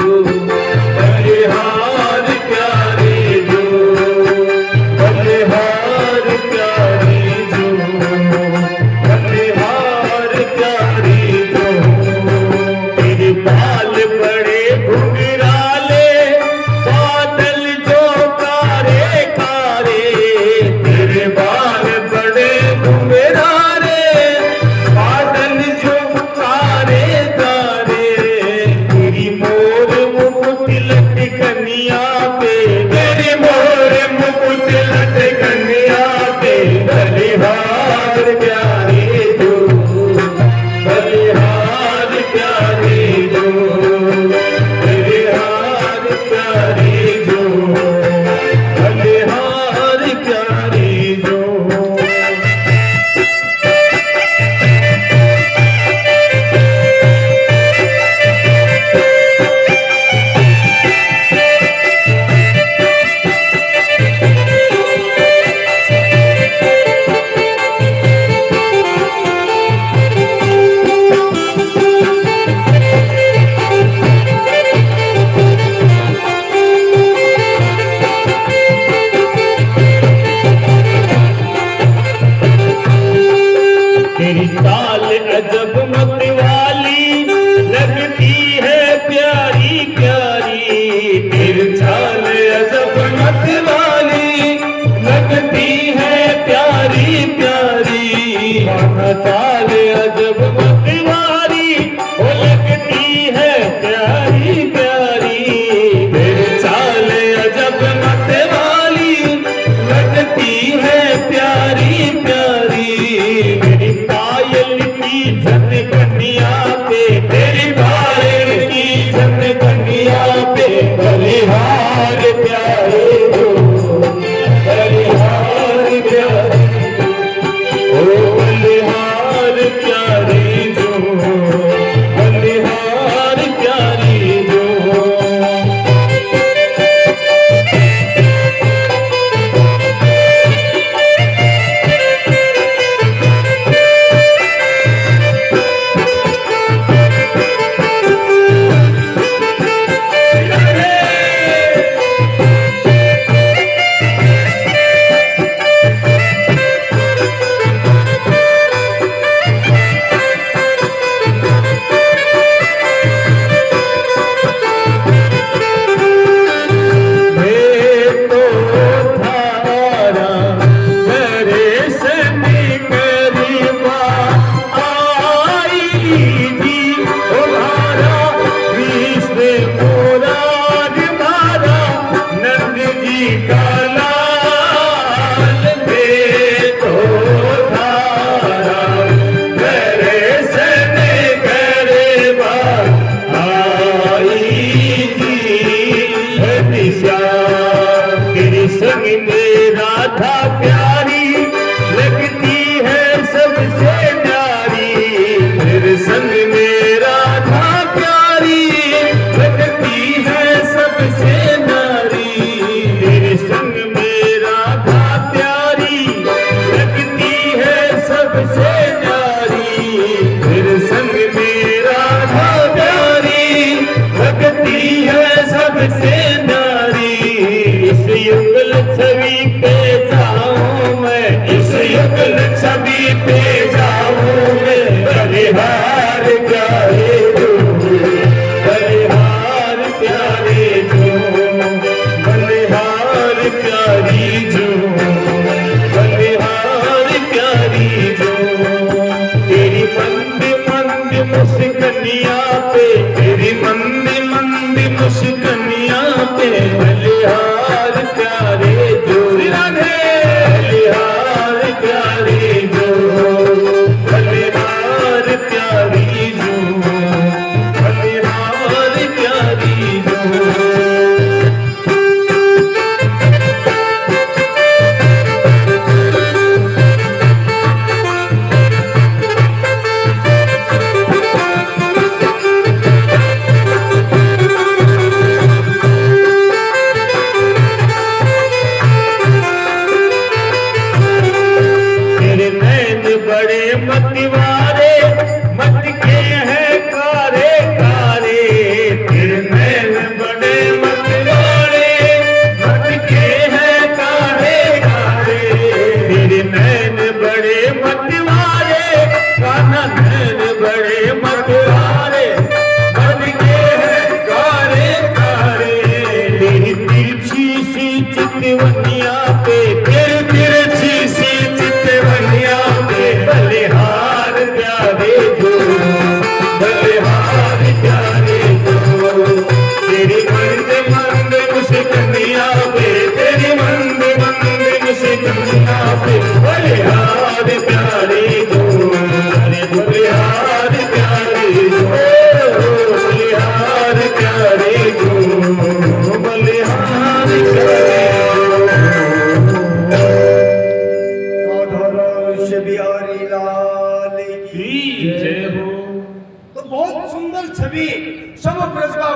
सब ब्रज का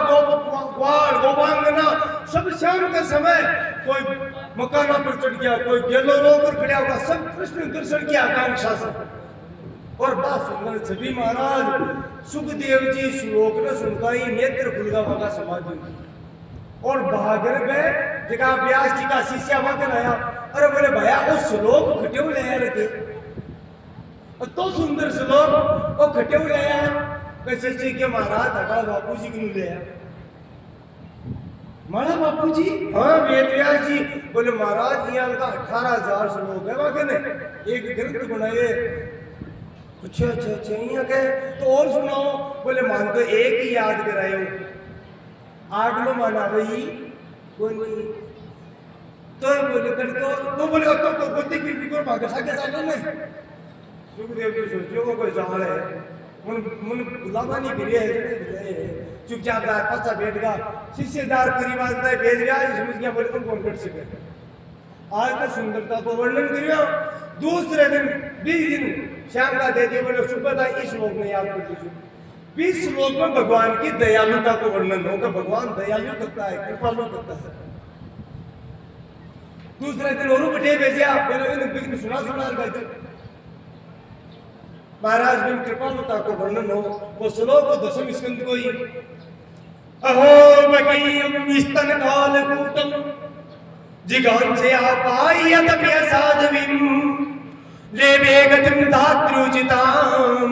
ग्वाल गोपांगना सब शाम के समय कोई मकाना पर चढ़ गया, कोई गेलो रोकर खड़ा होगा, सब कृष्ण दर्शन की आकांक्षा से। और बात सुंदर छवि महाराज सुखदेव जी श्लोक न सुनता ही नेत्र खुल गया होगा समाधि और भागर गए जगह व्यास जी का शिष्य वहां आया। अरे बोले भैया वो श्लोक खटे हुए ले रहे थे तो सुंदर श्लोक वो खटे हुए आया कैसे जी के महाराज अकाल बापू जी को ले आया। मारा बापू जी हाँ वेद व्यास जी बोले महाराज यहाँ का 18,000 श्लोक है वहां ने एक ग्रंथ बनाए। अच्छा अच्छा अच्छा यहाँ के तो और सुनाओ। बोले मान तो एक ही याद कराए हो आग लो माना भाई कोई नहीं तो बोले कर तो बोले तो गति की को भाग सके साले में सुखदेव जी सोचियो को कोई जाल है मन बुलावा नहीं करिए चुपचाप दार पासा बैठ गया शिष्यदार परिवार का भेज गया समझ गया बोले तुम कौन कर सके। आज तो सुंदरता को वर्णन करियो। दूसरे दिन 20 दिन श्याम का दे दिए बोले सुबह था इस श्लोक में याद कर लीजिए। 20 श्लोक में भगवान की दयालुता को वर्णन होगा। भगवान दयालु करता है कृपालु करता है। दूसरे दिन और बटे भेजे आप बोले सुना गए महाराज बिन कृपालुता को वर्णन हो वो श्लोक 10वें स्कंद को ही अहो बकीयम स्तन काल कूटम जिगान से आपायत साधवीं ले वेगतिम धात्रुचितां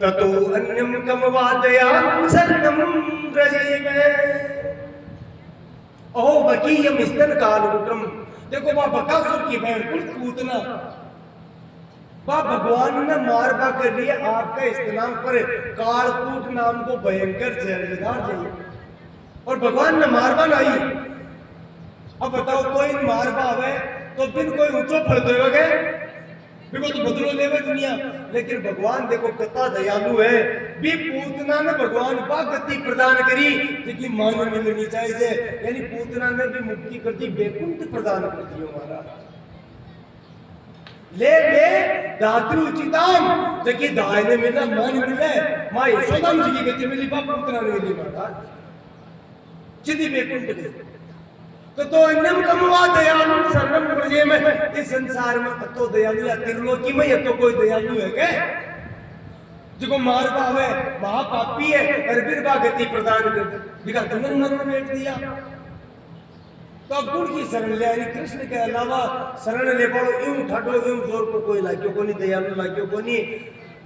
ततो अन्यम कम वादयाम शरणम व्रजेमे। अहो बकीयम स्तन काल कूटम देखो वहां बकासुर की बहन कुल पूतना भगवान ने मारबा कर लिए आपका इस्तेमाल पर कालकूट नाम को भयंकर जहरदार चाहिए और भगवान ने मारबा नहीं। अब बताओ कोई मारबा आवे तो बिन कोई ऊंचो फल देवे बिको तो बदलो लेवे दुनिया। लेकिन भगवान देखो कितना दयालु है भी पूतना ने भगवान बा गति प्रदान करी कि मान मिलनी चाहिए यानी पूतना ने भी मुक्ति कर दी वैकुंठ प्रदान कर दी हमारा ले धातु उचिताम जबकि दायने मिला मान मिले मां यशोदाम जी की गति मिली बाप पुत्र ने मिली महाराज चिदी वैकुंठ के तो अन्यम कमवा दयालु शरणम व्रजे में इस संसार में तो दयालु या त्रिलोकी में तो कोई दयालु है क्या जो मार पावे महापापी है और फिर बा गति प्रदान कर दिखा जन्म मरण बैठ दिया। तो गुण की शरण ले यानी कृष्ण के अलावा शरण ले पड़ो यूं ठाडो यूं जोर को कोई लाग्यो को नहीं दयालु लाग्यो को नहीं।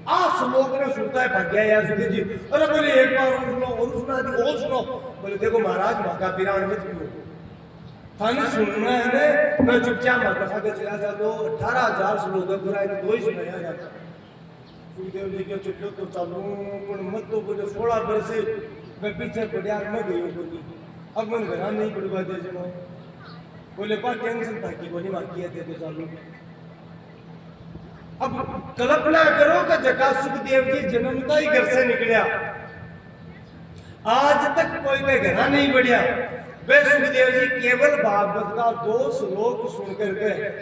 आ श्लोक ने सुनता है भाग गया यार सुखी जी। अरे बोले एक बार और सुनो और सुना दी और सुनो। बोले देखो महाराज माका पिराण में क्यों थाने सुनना है ने मैं चुपचाप माता सागे चला जा दो 18,000 श्लोक है पूरा एक दो ही सुनाया जाता। सुखदेव जी के चुप तो चालू पण मत तो बोले 16 वर्ष मैं पीछे पड़िया मैं गयो बोली अब मन घर नहीं पड़वा दे जनो बोले पर टेंशन था कि बोली मार किया थे तो चालू। अब कल्पना करो कि जका सुखदेव जी जन्मता ही घर से निकलिया आज तक कोई के घर नहीं बढ़िया। वे सुखदेव जी केवल भागवत का 2 श्लोक सुनकर गए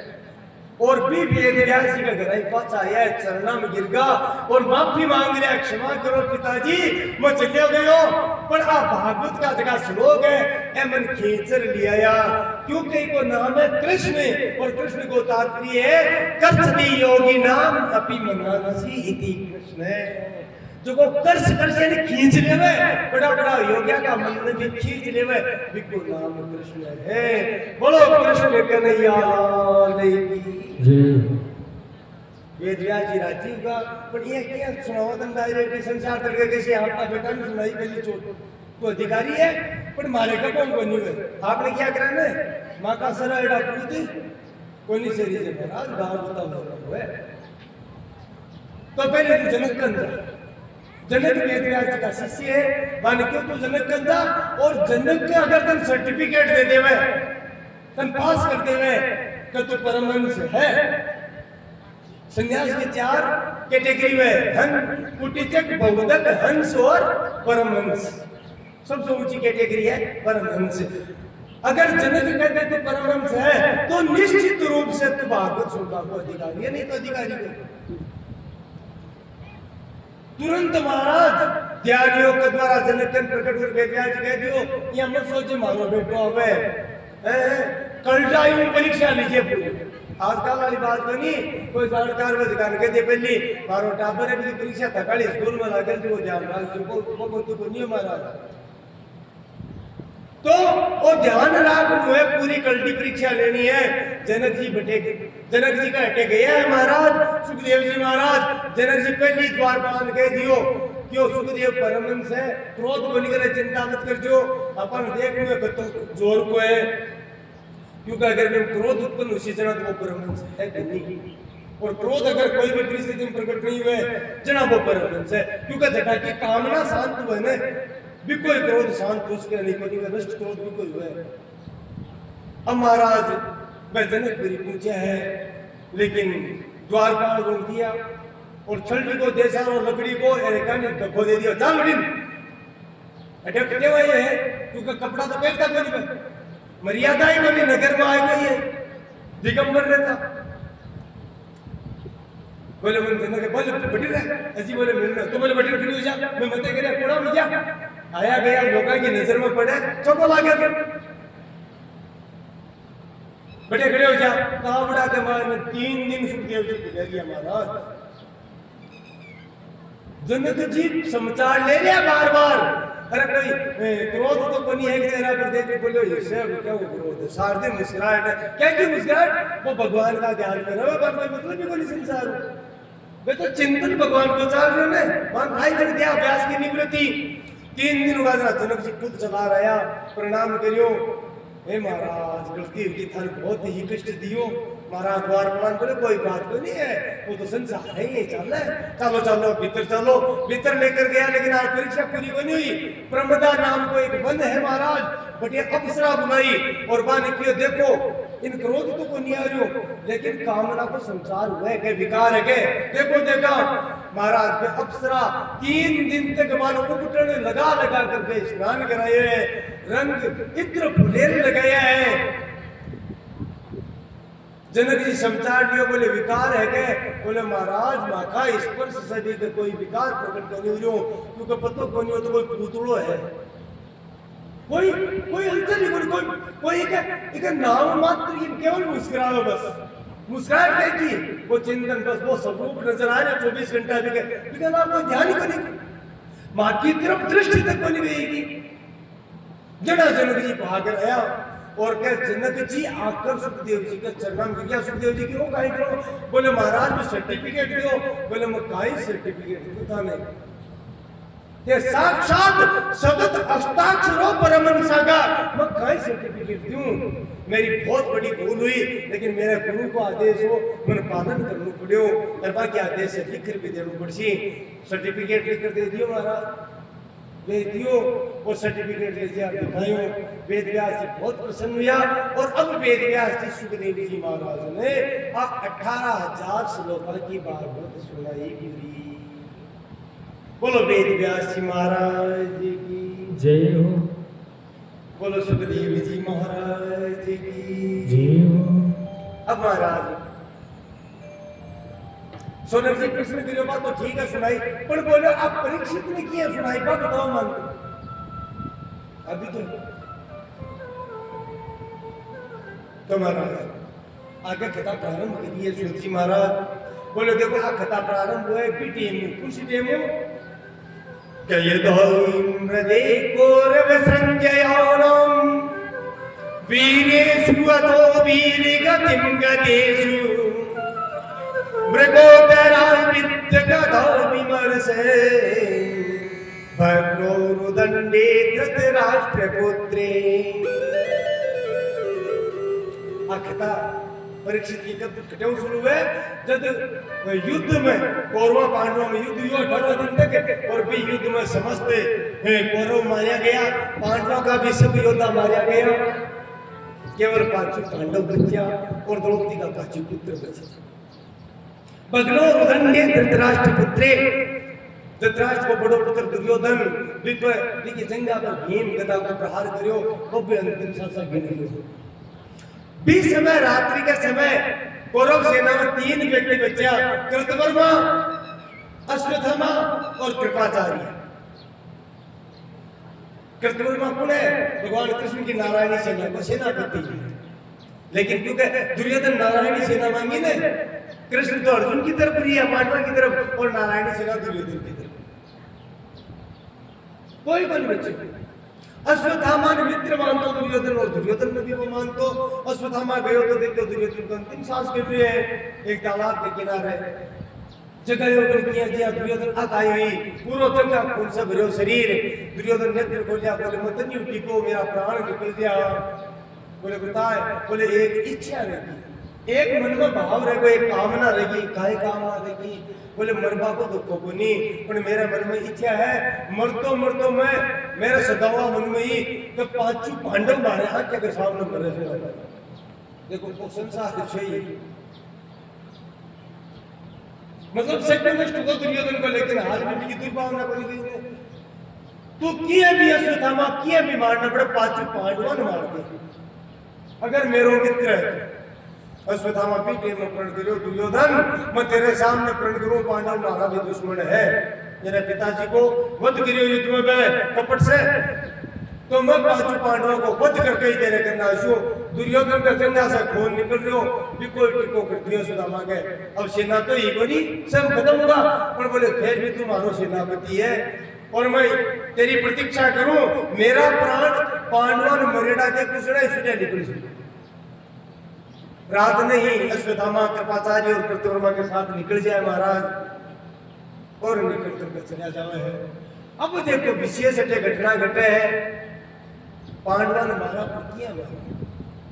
और भी वेद व्यास जी का घर पास आया चरणा में गिर गया और माफी मांग रहा क्षमा करो पिताजी मैं चले गयो पर आ भागवत का जगह श्लोक है ए मन खींचर लिया क्योंकि को नाम है कृष्ण और कृष्ण को तात्पर्य है कष्टि योगी नाम अपि मनानसी इति कृष्ण जो को कर्ष यानी खींच लेवे बड़ा बड़ा योग्या का मन में भी खींच लेवे बिको नाम कृष्ण है। बोलो कृष्ण कन्हैया लाल की जय। वेद व्यास जी राजीव का पर ये क्या सुनाओ तुम डायरेक्ट संसार करके कैसे आपका बेटा ने सुनाई पहली चोट तो अधिकारी है पर मारे का कौन बनी हुए आपने क्या करना है माँ का सर एडा पूरी कोई नहीं सही से महाराज गाँव बताओ हुए तो पहले तो जनक कंधा जनक वेद व्यास जी का शिष्य है मान क्यों तो जनक कंधा और जनक के अगर तुम सर्टिफिकेट दे देवे तुम पास कर देवे कि तू परमहंस है। संन्यास के 4 कैटेगरी में धन कुटिचक बहुदक हंस और परमहंस सबसे ऊंची कैटेगरी है परमहंस। अगर जनक कहते तो परमहंस है तो निश्चित रूप से तू भागवत सुनता को अधिकारी है नहीं तो अधिकारी तुरंत महाराज ध्यानियों के द्वारा जनकन प्रकट कर वेदव्यास कह दियो ये मत सोचे मारो बेटो हवे कलटाई परीक्षा लीजिए पूरी आजकल वाली बात बनी कोई जानकार में दुकान के दे पहली मारो टाबर की परीक्षा तकाली स्कूल में लागल जो ध्यान राख को तो नहीं महाराज तो वो ध्यान राख मुझे पूरी कल्टी परीक्षा लेनी है जनक जी का हटे गया है महाराज सुखदेव जी महाराज जनक जी पहली द्वारपाल कह दियो क्यों सुखदेव परमहंस है क्रोध को लेकर चिंता मत कर जो अपन देख में तो जोर को है क्योंकि अगर मैं क्रोध उत्पन्न उसी जना तो वो परमहंस है नहीं और क्रोध अगर कोई भी परिस्थिति में प्रकट नहीं हुए जना वो परमहंस है क्योंकि जटा की कामना शांत हुए ना भी कोई क्रोध शांत उसके नहीं कोई नष्ट क्रोध भी कोई हुए अब महाराज मैं जनकपुरी पूछा है लेकिन द्वारपाल रोक दिया और छलटी को देशा और लकड़ी को धक्को दे दिया चल लड़ी अटक कटे हुए है क्योंकि कपड़ा तो पहनता कोई नहीं मर्यादा ही बनी नगर में आए गई है दिगंबर रहता बोले बोले बोले बटी रहे ऐसी बोले मिलना तो बोले बटी खड़ी हो जा मैं मते करे कोड़ा में जा आया गया लोगों की नजर में पड़े चौको लागे के बटे खड़े हो जा कहां बड़ा के मार 3 दिन सुखदेव जी को गया महाराज जनक जी समाचार ले लिया बार बार अरे कोई क्रोध तो बनी है चेहरा पर देख के बोलो इससे क्या वो क्रोध है सार दिन मुस्कुराहट है क्या की मुस्कुराहट वो भगवान का ध्यान कर रहा है पर कोई मतलब भी कोई संसार वे तो चिंतन भगवान को चाल रहे ने मान भाई कर दिया अभ्यास की निवृत्ति 3 दिन बाद जनक जी खुद चला रहा प्रणाम करियो हे महाराज गलती की थान बहुत ही कष्ट दियो महाराज द्वार प्रणाम करे कोई बात तो नहीं है वो तो संसार है ये चल रहा है चलो भीतर लेकर गया लेकिन आज परीक्षा पूरी बनी हुई प्रमदा नाम को एक वन है महाराज बटिया अप्सरा बुलाई और बाने कियो देखो इन क्रोध तो को नहीं आ रही हो लेकिन कामना को संसार हुआ है विकार है के देखो देखा महाराज के अप्सरा 3 दिन तक मानो उपटने लगा करके स्नान कराए रंग इत्र फुलेर लगाया है जनक जी समाचार दियो बोले विकार है के बोले महाराज माखा स्पर्श से भी कोई विकार प्रकट नहीं हो क्योंकि पतो को नहीं हो तो कोई पुतलो है कोई हलचल नहीं कोई एक नाम मात्र की केवल मुस्कुराओ बस मुस्कुराहट क्या की वो चिंतन बस वो स्वरूप नजर आ रहा 24 घंटा भी ना कोई ध्यान ही को नहीं मां की तरफ दृष्टि तक को नहीं गई जड़ा जनक जी को आकर आया और कह जनक जी आकर सुखदेव जी के चरण में गया सुखदेव जी की वो काहे करो बोले महाराज को सर्टिफिकेट दो बोले मैं काहे सर्टिफिकेट दूं नहीं ये साक्षात सतत हस्ताक्षरो परमहंस का मैं काहे सर्टिफिकेट दूं मेरी बहुत बड़ी भूल हुई लेकिन मेरे गुरु को आदेश हो मैंने पालन करना पड़ो और बाकी आदेश से लिख कर भी देना पड़सी सर्टिफिकेट लेकर दे दियो महाराज दे दियो और सर्टिफिकेट लेके आप दिखायो वेदव्यास जी बहुत प्रसन्न हुआ और अब वेदव्यास जी सुखदेव जी महाराज ने 18,000 श्लोकों की भागवत सुनाई पूरी बोलो वेदव्यास जी महाराज की जय हो बोलो सुखदेव जी महाराज की जय हो अब महाराज सोनक जी प्रश्न करियो बात तो ठीक है सुनाई पर बोलो आप परीक्षित ने किया सुनाई बात बताओ मन अभी तो महाराज आगे कथा प्रारंभ करिए सुखजी महाराज बोलो देखो आ कथा प्रारंभ हुआ है कुछ टेम जयदौम्रदे कौरव संजयानम वीरेषु अतो वीरगतिं गतेषु मृगोदरा विद्यगदा विमर्शे भद्रोरुदण्डे धृतराष्ट्रपुत्रे अखता परीक्षित की कब कटेव शुरू हुए जब युद्ध में कौरव पांडवों में युद्ध हुआ 18 दिन तक और भी युद्ध में समस्त कौरव मारा गया पांडवों का भी सब योद्धा मारा गया केवल 5 पांडव बचा और द्रौपदी का 5 पुत्र बचे बगलो रुदंडे धृतराष्ट्र पुत्रे धृतराष्ट्र को बड़ो पुत्र दुर्योधन विपर की जंगा पर भीम गदा को प्रहार करियो भव्य अंतिम शासन गिन 20 समय रात्रि का समय कौरव सेना में 3 व्यक्ति बचा कृतवर्मा अश्वत्थामा और कृपाचार्य। कृतवर्मा कौन है? भगवान कृष्ण की नारायणी सेना को सेनापति है। लेकिन क्योंकि दुर्योधन नारायणी सेना मांगी ने, कृष्ण तो अर्जुन की तरफ, प्रिया पांडवा की तरफ, और नारायणी सेना दुर्योधन की तरफ। कोई बन बचे। अश्वत्थामा ने मित्र मानतो दुर्योधन, और दुर्योधन ने भी वो मानतो। अश्वत्थामा गयो तो देखो दुर्योधन को अंतिम सांस गिर रही है एक तालाब के किनारे। जगह ऊपर किया जिया दुर्योधन अकाई हुई, पूरा चंगा खून से भरो शरीर। दुर्योधन नेत्र खोलिया, बोले मत नहीं उठी को, मेरा प्राण निकल गया। बोले बताए, बोले एक इच्छा रहेगी, एक मन में भाव रहेगा, एक कामना रहेगी। काहे कामना रहेगी? बोले मरबा को दुखो को नहीं, पर मेरे मन में इच्छा है, मरतो मरतो मैं, मेरा सदावा मन में ही तो पांचों पांडव मारे आंखें के सामने मरे से। देखो वो संसार है, मतलब सत्य नष्ट को दुर्योधन को, लेकिन हाल में की दुर्भावना कोई गई है। तो किए भी अश्वत्थामा किए भी मारना पड़े, पांचों पांडवों ने मार दिए। अगर मेरो मित्र है अश्वत्थामा पीठे में प्रण करो, दुर्योधन मैं तेरे सामने प्रण करूं, पांडव मारा भी दुश्मन है, मेरे पिताजी को वध करियो युद्ध में कपट से, तो मैं पांचों पांडवों को वध करके ही तेरे करना छू। दुर्योधन का चंगा से खून निकल रहो, बिल्कुल टिको कर दियो सुदामा के। अब सेना तो ही बनी, सब खत्म होगा, पर बोले फिर भी तुम मारो सेनापति है, और मैं तेरी प्रतीक्षा करूं, मेरा प्राण पांडवों ने मरेड़ा के कुसड़े सुने निकल। रात नहीं अश्वत्थामा कृपाचार्य और कृतवर्मा के साथ निकल जाए महाराज, और निकल कर चला जावे है। अब देखो विशेष घटना घटे है, पांडवों ने मारा प्रतिया में,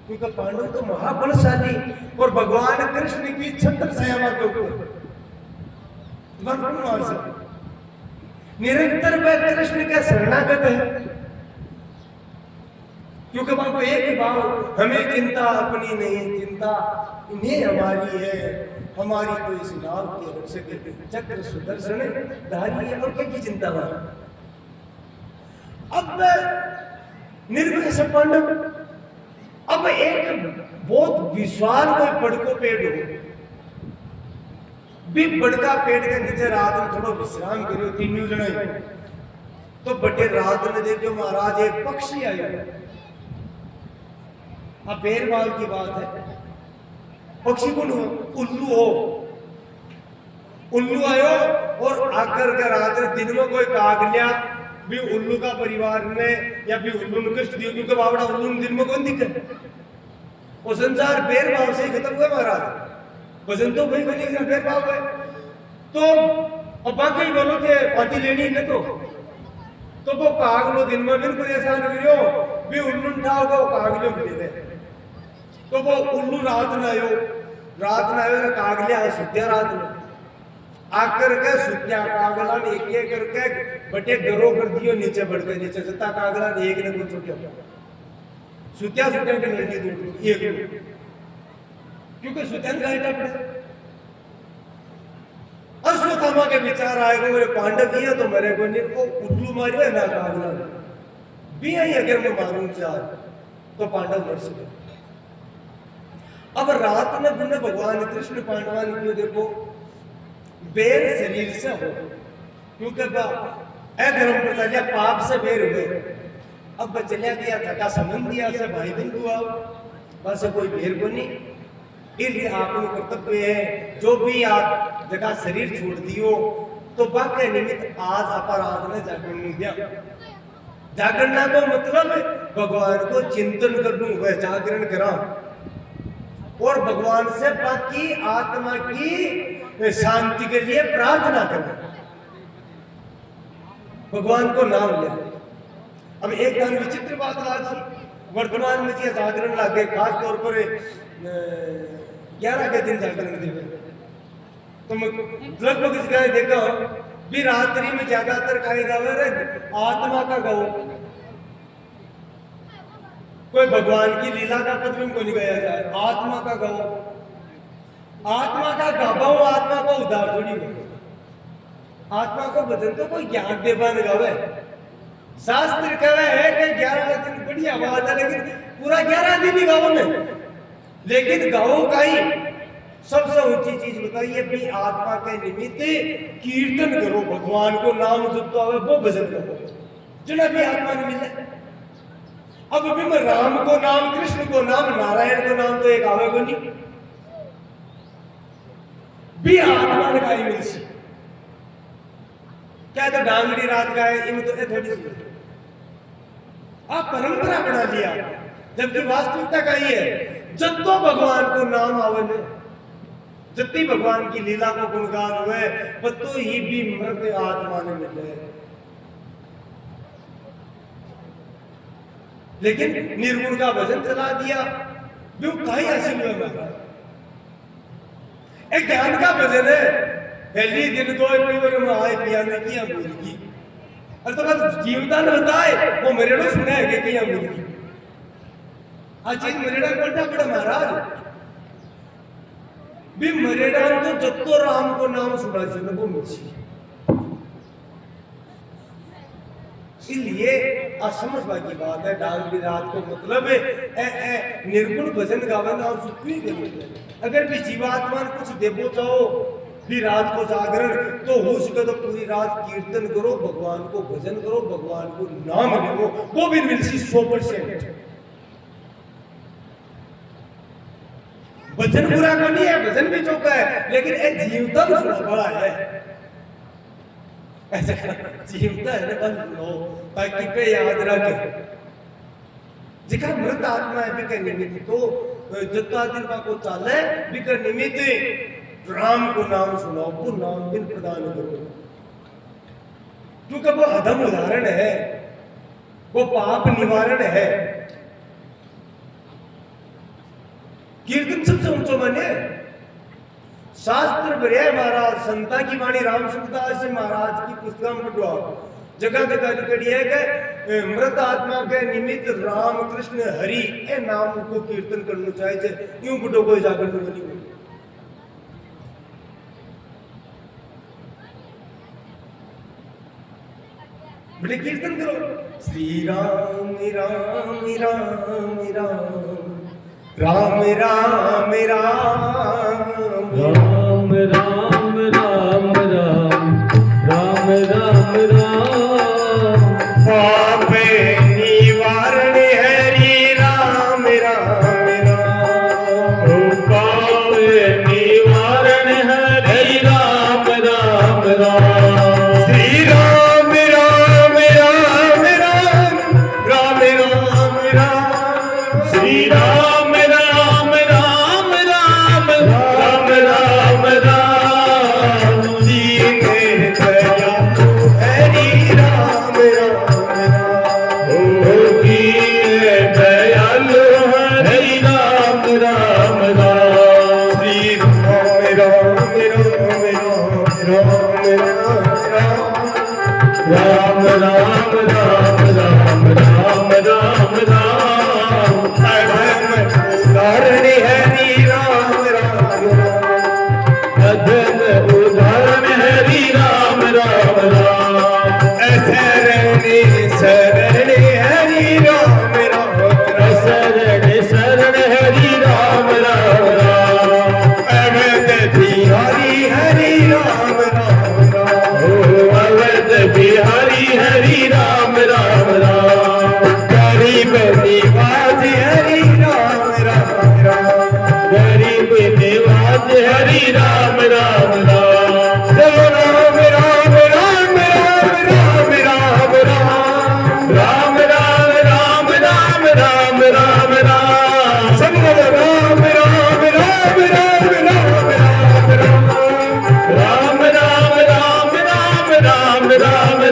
क्योंकि पांडव तो महाबलशाली और भगवान कृष्ण की छत्र छाया के ऊपर मार सकते, निरंतर वह कृष्ण के शरणागत है। क्योंकि बाबू एक ही भाव, हमें चिंता अपनी नहीं, चिंता इन्हें हमारी है, हमारी तो इस नाव के रक्षक चक्र सुदर्शन धारी है, और क्या की चिंता है। अब निर्भय से पांडव, अब एक बहुत विशाल कोई बड़को पेड़ हो, भी बड़का पेड़ के नीचे रात में थोड़ा विश्राम करियो, तीनों जने। तो बड़े रात में देखो महाराज एक पक्षी आया, अब बेरवाल की बात है, पक्षी कौन हो? उल्लू हो। उल्लू आयो, और आकर के रात दिन में कोई काग लिया भी उल्लू का परिवार ने, या भी उल्लू ने कष्ट दियो, क्योंकि बावड़ा उल्लू दिन में कौन दिखे, वो संसार बेरवाल से ही खत्म हुआ महाराज। वजन तो भाई बनी बेरवाल है, तो अब बाकी बोलो के पार्टी लेनी है, तो वो काग लो दिन में बिल्कुल ऐसा निकलो भी उल्लू उठाओ तो काग लो मिले, तो वो उल्लू रात में आयो, रात में आयो ना काग लिया सुत्या रात में आकर के सुत्या कागला ने एक करके बटे डरो कर दियो, नीचे बढ़ गए, नीचे सत्ता कागला ने एक ने कुछ छुट्या सुत्या सुत्या के लड़की दूर एक, क्योंकि सुत्यान का इटा पड़े। अश्वत्थामा के विचार आएगा, मेरे पांडव किया तो मेरे को नहीं, वो उल्लू मारियो है ना कागला भी आई, अगर मैं मारूं चार तो पांडव मर सके। अब रात में बुने भगवान कृष्ण पांडवा ने देखो बेर शरीर से हो, क्योंकि अधर्म प्रचार्य पाप से बेर हुए। अब बचलिया गया थका संबंधिया से भाई बंधु आओ, बस कोई बेर को नहीं, इसलिए आपको कर्तव्य है, जो भी आप जगह शरीर छोड़ दियो तो बाकी निमित्त आज अपराध में जागरण दिया। जागरणा को मतलब भगवान को चिंतन करनू, वह जागरण करा, और भगवान से बाकी आत्मा की शांति के लिए प्रार्थना करना, भगवान को नाम ले। अब एक दान विचित्र बात आज वर्तमान में ये जागरण लागे, खास तौर पर 11 के दिन जागरण देवे, तो लगभग इस गाय देखा भी रात्रि में ज्यादातर खाई गावे आत्मा का गाओ, कोई भगवान की लीला का पद को नहीं गाया जाए, आत्मा का गाओ, आत्मा का गाओ, आत्मा को उधार थोड़ी हो, आत्मा को भजन तो कोई ज्ञान देवा न गावे। शास्त्र कह है कि 11 दिन बढ़िया बात है, लेकिन पूरा 11 दिन ही गाओ में, लेकिन गाओ का ही सबसे ऊंची चीज बताइए अपनी आत्मा के निमित्त कीर्तन करो, भगवान को नाम जपता हुआ वो भजन करो जो भी आत्मा ने मिले। अब अभी मैं राम को नाम, कृष्ण को नाम, नारायण को नाम तो एक आवेगा नहीं भी आत्मा ने गाई मिल सी क्या तो डांगड़ी रात गाए इन तो थोड़ी सी आप परंपरा बना लिया, जबकि वास्तविकता का ही है जब तो भगवान को नाम आवे में जति भगवान की लीला को गुणगान हुए पतो ही भी मृत आत्मा ने मिले। लेकिन निर्गुण का भजन चला दिया जो कहीं हासिल हुआ। एक ज्ञान का भजन है, पहली दिन दो में आए पिया ने किया मुर्गी और तो बस जीवदान बताए वो मरेड़ो सुना है कि किया मुर्गी। आज एक मरेड़ा कोटा बड़ा महाराज भी मरेड़ा तो जब तो राम को नाम सुना चाहिए वो मिर्ची। इसलिए असमझ की बात है डांगरी रात को मतलब निर्गुण भजन गावन और सुखी अगर भी जीवात्मा कुछ देवो चाहो भी रात को जागरण तो हो सके तो पूरी रात कीर्तन करो, भगवान को भजन करो, भगवान को नाम लो, वो भी मिलसी 100%। भजन बुरा को नहीं है, भजन भी चौका है, लेकिन एक जीवता बड़ा है ऐसा जीवता है ना ताकि पे याद रख जिका मृत आत्मा है बिका निमित्त तो जत्ता दिन को चाले बिका निमित्त राम को नाम सुनाओ, वो नाम दिन प्रदान करो क्योंकि वो अधम उदाहरण है, वो पाप निवारण है। कीर्तन सबसे ऊंचो माने शास्त्र बढ़िया महाराज संता की वाणी राम सुखदास जी महाराज की पुस्तक में पढ़ो जगह जगह लिखी है कि मृत आत्मा के निमित्त राम कृष्ण हरि ए नाम को कीर्तन करना चाहिए, यूं बुढ़ो कोई जाकर तो नहीं। बड़े कीर्तन करो श्री राम राम राम राम राम राम राम राम राम राम राम राम पाप निवारण हरि राम राम राम पाप निवारण हरि राम राम राम श्री राम राम राम राम राम राम राम श्री राम राम राम राम राम राम राम दीन दया हरि राम राम राम दीन दयालु हरि राम राम राम श्री राम राम राम राम राम राम राम राम राम राम राम उदाहरण हरि राम राम अधम उदाहरण हरि राम राम राम शरण हरि राम राम शरण हरि राम राम राम अवध बिहारी हरि राम राम राम अवध बिहारी हरि राम राम राम गरीब निवाज हरि राम राम राम गरीब निवाज हरि राम राम राम राम राम राम राम राम राम राम राम राम राम राम राम सब राम राम राम राम राम राम राम राम राम राम राम राम राम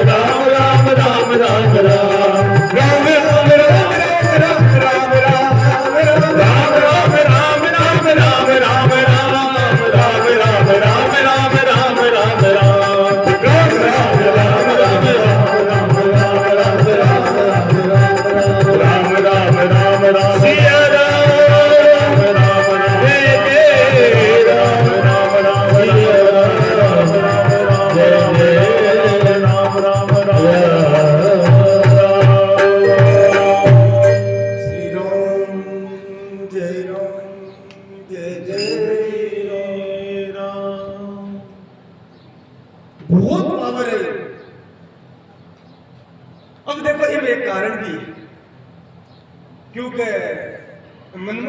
राम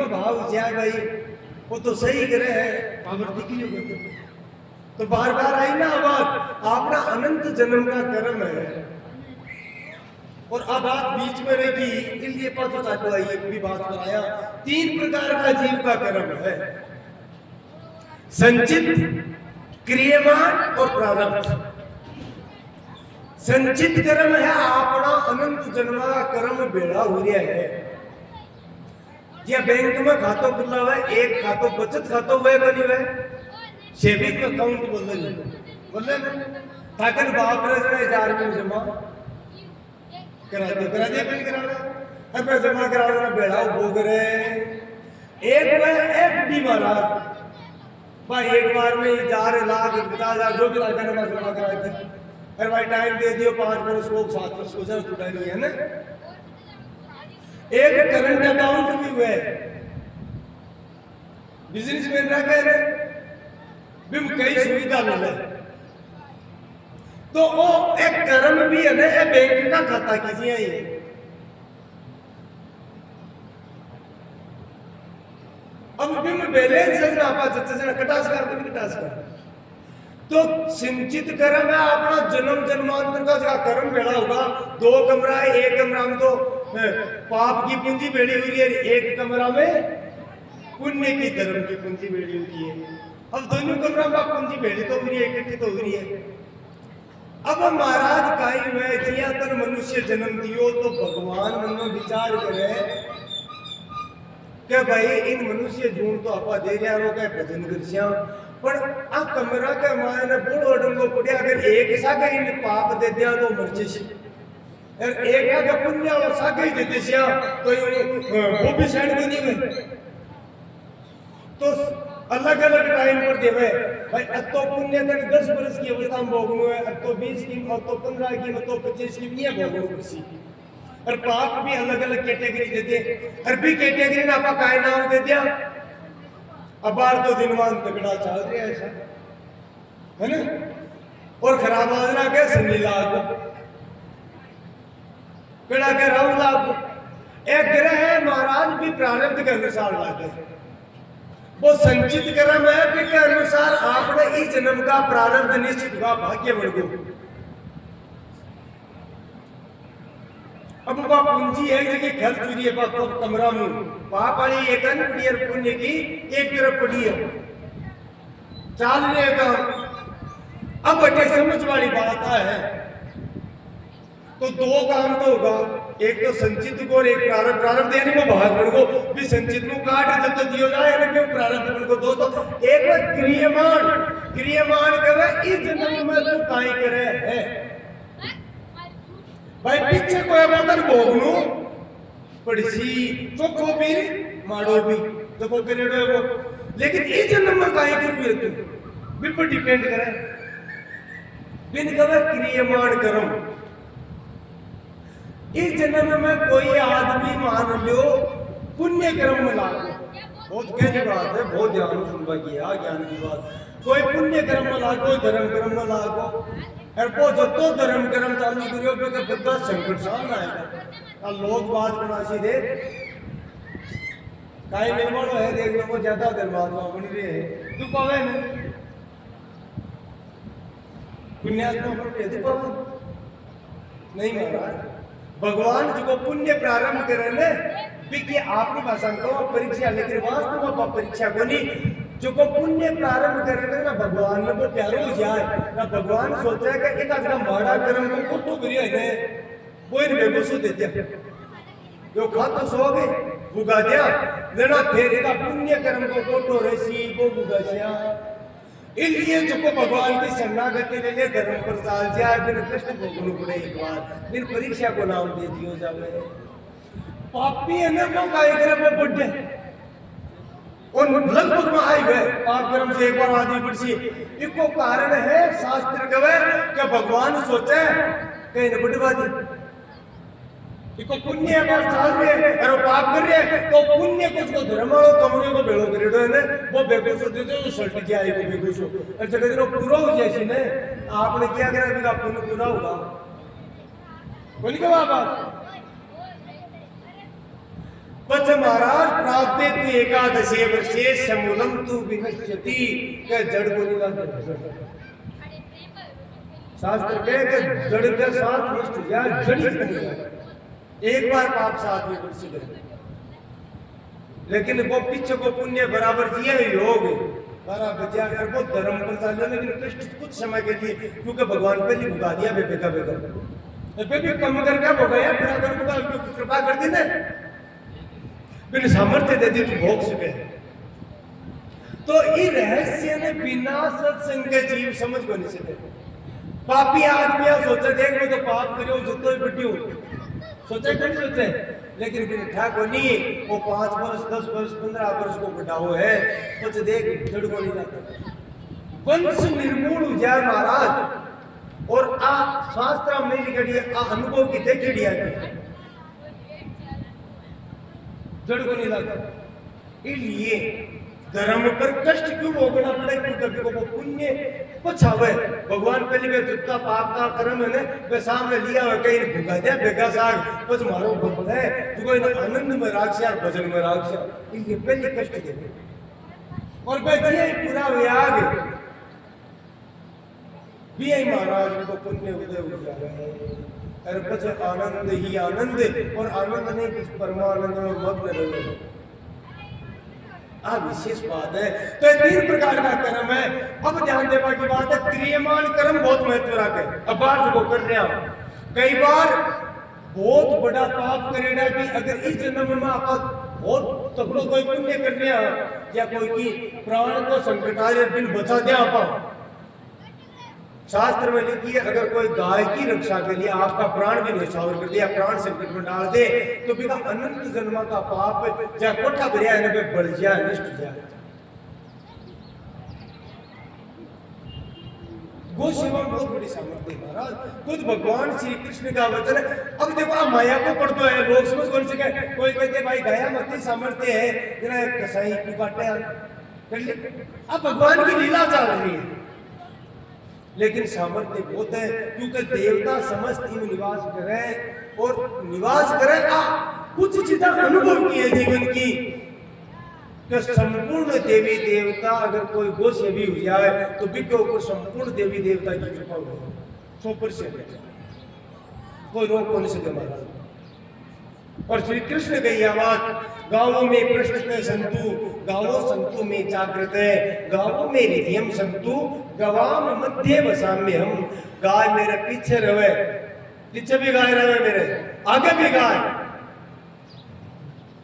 में भाव जाए भाई वो तो सही करे है पावर दिखी होगी तो बार बार आई ना आवाज अपना अनंत जन्म का कर्म है और अब बात बीच में रहेगी इसलिए पता चाहता है ये भी बात बनाया 3 प्रकार का जीव का कर्म है संचित क्रियमान और प्रारब्ध संचित कर्म है अपना अनंत जन्म का कर्म बेड़ा हो रहा है या बैंक में खातो खुला हुआ है एक खातो बचत खातो वह बनी हुआ है सेविंग अकाउंट बोले ताकि बाप रे 1000 में जमा करा दे बिल करा अब मैं जमा करा रहा बेड़ा भोग रहे एक में एफडी महाराज भाई एक बार में 4 लाख 50,000 जो भी लाख में जमा करा दी अरे भाई टाइम दे दियो 5 वर्ष को 7 वर्ष को जरूरत उठानी है ना एक करंट अकाउंट भी हुआ है बिजनेसमैन रह गए भी कई सुविधा मिले तो वो एक कर्म भी है ना बैंक का खाता कीजिए ये अब बिम बैलेंस है ना आपा जत्ते से कटास कर तो सिंचित कर्म है अपना जन्म जन्मांतर का जो कर्म बेड़ा होगा 2 कमरा है एक कमरा में तो पाप की पूंजी बेड़ी हुई है एक कमरा में पुण्य की धर्म की पूंजी बेड़ी हुई है अब दोनों कमरा में पूंजी बेड़ी तो हुई है इकट्ठी तो हुई है अब महाराज काई में जिया तन मनुष्य जन्म दियो तो भगवान मन में विचार करे के भाई इन मनुष्य जून तो आपा दे रहा रो के भजन करसिया पर आ कमरा के मायने बड़ो डंगो पड़िया अगर एक सागे इन पाप दे दिया तो मरचे और एक आगे पुण्य और सागे दे देसिया तो वो भी साइड में नहीं हुए तो अलग अलग टाइम पर देवे भाई अब तो पुण्य तक 10 वर्ष की अवस्था में भोगनो है अब तो 20 की अब तो 15 की अब तो 25 की नहीं भोगनो किसी और पाप भी अलग अलग कैटेगरी देते और भी कैटेगरी में आपका काय नाम दे दिया अब बार तो दिनवान तगड़ा चल रहा है ऐसा है ना और खराब आदरा के संगीला को कड़ा के राहुला को एक ग्रह है महाराज भी प्रारब्ध के अनुसार लाते हैं वो संचित कर्म है के अनुसार आपने इस जन्म का प्रारब्ध निश्चित हुआ भाग्य बढ़ अब वो पूंजी है जगह घर चुरी है बाप कमरा में पाप वाली एक पड़ी पुण्य की एक तरफ पड़ी है चाल रहे का अब बटे समझ वाली बात है तो 2 काम तो होगा एक तो संचित को और एक प्रारब्ध देने को भाग को भी संचित को काट जब तो दियो जाए ना क्यों प्रारब्ध को दो तो एक क्रियमान कहे इस जन्म में तू काई करे है भाई पीछे कोई बात भोगनु पड़सी चोखो भी माड़ो भी तो को करेड़ो वो लेकिन इस जन्म में काई करू तू भी पर डिपेंड करे बिन कहे क्रियमान करम इस जन्म में कोई आदमी मान लो पुण्य कर्म में लागो बहुत गहरी बात है बहुत ध्यान सुनवा किया ज्ञान की बात कोई पुण्य कर्म में लागो धर्म कर्म में लागो और वो जब तो धर्म कर्म चालू करियो तो बद्दा संकट सामने आएगा लोग बात बना सीधे काई निर्माण है देखने को ज्यादा धर्मात्मा बन रही है तू पावे पुण्यात्मा बन रही है तू पावे नहीं महाराज भगवान जो पुण्य प्रारंभ करे ने कि आपकी भाषा को परीक्षा लेकिन वास्तव में परीक्षा को नहीं जो को पुण्य प्रारंभ करे ना भगवान में वो प्यारो हो जाए ना भगवान सोचा है कि एक आज का माड़ा कर्म को कुछ करियो है वो इन बेगुसु देते जो खा तो सो गए भुगा दिया लेना फिर का पुण्य कर्म को कोटो रसी वो भुगा सिया इसलिए जो को भगवान की शरणागति ले ले धर्म पर चाल जाए बिन कष्ट भोगनु पड़े एक बार बिन परीक्षा को नाम दे दियो जावे पापी है ना वो काय करे वो बुड्ढे और लगभग में आई गए पाप कर्म से एक बार आदमी बढ़सी इसको कारण है शास्त्र कहे कि भगवान सोचे कहीं न बुढ़वादी इसको पुण्य पर चाल रहे और पाप कर रहे तो पुण्य कुछ को धर्म और कमरे को बेड़ो करेडो है ने वो बेगुसो दे दो सल्ट के आई को बेगुसो और जगह दिन पूरा हो जाए ने आपने क्या करा कि आप पुण्य पूरा होगा बोली के बाबा पच महाराज प्राप्ते तु एकादशे वर्षे समूलम तु विनश्यति के जड़ को नहीं लगता। शास्त्र कहे कि जड़ के साथ नष्ट या जड़ी नहीं जाए। एक बार पाप साथ में वर्ष गए, लेकिन वो पीछे को पुण्य बराबर जिए योग बारा बचा कर वो धर्म पर चल, लेकिन कष्ट कुछ समय के लिए, क्योंकि भगवान पहले भुगा दिया बेबेका बेबे कम कर क्या हो गया, फिर अगर कृपा कर दी ना बिन सामर्थ्य दे दी तो भोग सके। तो ये रहस्य ने बिना सत्संग के जीव समझ को नहीं सके। पापी आदमी सोचे देख मैं तो पाप करो जितो ही बड्डी हो सोचे नहीं सोचे, लेकिन बिन ठाकुर नहीं वो 5 वर्ष 10 वर्ष 15 वर्ष को बड़ा हो है कुछ देख जड़ को नहीं जाता। वंश निर्मूल हो जाए महाराज। और आ शास्त्र में लिखी आ अनुभव की देखी जड़ को नहीं लगता। इसलिए धर्म पर कष्ट क्यों भोगना पड़े, क्योंकि वो पुण्य पछावे। भगवान पहले में जितना पाप का कर्म है ना वे सामने लिया हुआ कहीं भुगा दिया बेगा साग कुछ मारो भक्त है जो कोई आनंद में राक्षस भजन में राक्षस, इसलिए पहले कष्ट दे और बैठिए पूरा व्याग भी है महाराज को पुण्य उदय हो जा रहे हैं। अरे बस आनंद ही आनंद, और आनंद नहीं कुछ परमानंद में मग्न रहे। विशेष बात है। तो 3 प्रकार का कर्म है। अब ध्यान देने की बात है, क्रियमान कर्म बहुत महत्व रखते हैं। अब बात को कर रहे हैं, कई बार बहुत बड़ा पाप करेगा कि अगर इस जन्म में आप बहुत तगड़ो कोई पुण्य कर रहे हैं या कोई की प्राण को संकट आ जाए बिन बचा दे आप। शास्त्र में लिखी है अगर कोई गाय की रक्षा के लिए आपका प्राण भी न्यौछावर कर दिया, प्राण संकट में डाल दे, तो बिना अनंत जन्म का पाप चाहे कोठा भरिया है बढ़ जाए नष्ट जाए। गो सेवा बहुत बड़ी सामर्थ्य है महाराज। खुद भगवान श्री कृष्ण का वचन है। अब देखो आप माया को पढ़ते हैं, लोग समझ कौन से कोई कहते भाई गाया मत सामर्थ्य है जरा कसाई की बातें अब भगवान की लीला चल रही है, लेकिन सामर्थ्य बहुत है क्योंकि देवता समस्त इन निवास करे और निवास करे कुछ चीजें अनुभव की है जीवन की कि संपूर्ण देवी देवता अगर कोई गो से भी हो जाए तो बिको को संपूर्ण देवी देवता की कृपा हो 100% कोई रोक को नहीं सके महाराज। और श्री कृष्ण की आवाज गांवों में प्रश्न संतु गावो संतु में जागृत है, गावों में हृदयम संतु गवाम मध्य वसाम्य हम। गाय मेरे पीछे रहे, पीछे भी गाय रहे मेरे, आगे भी गाय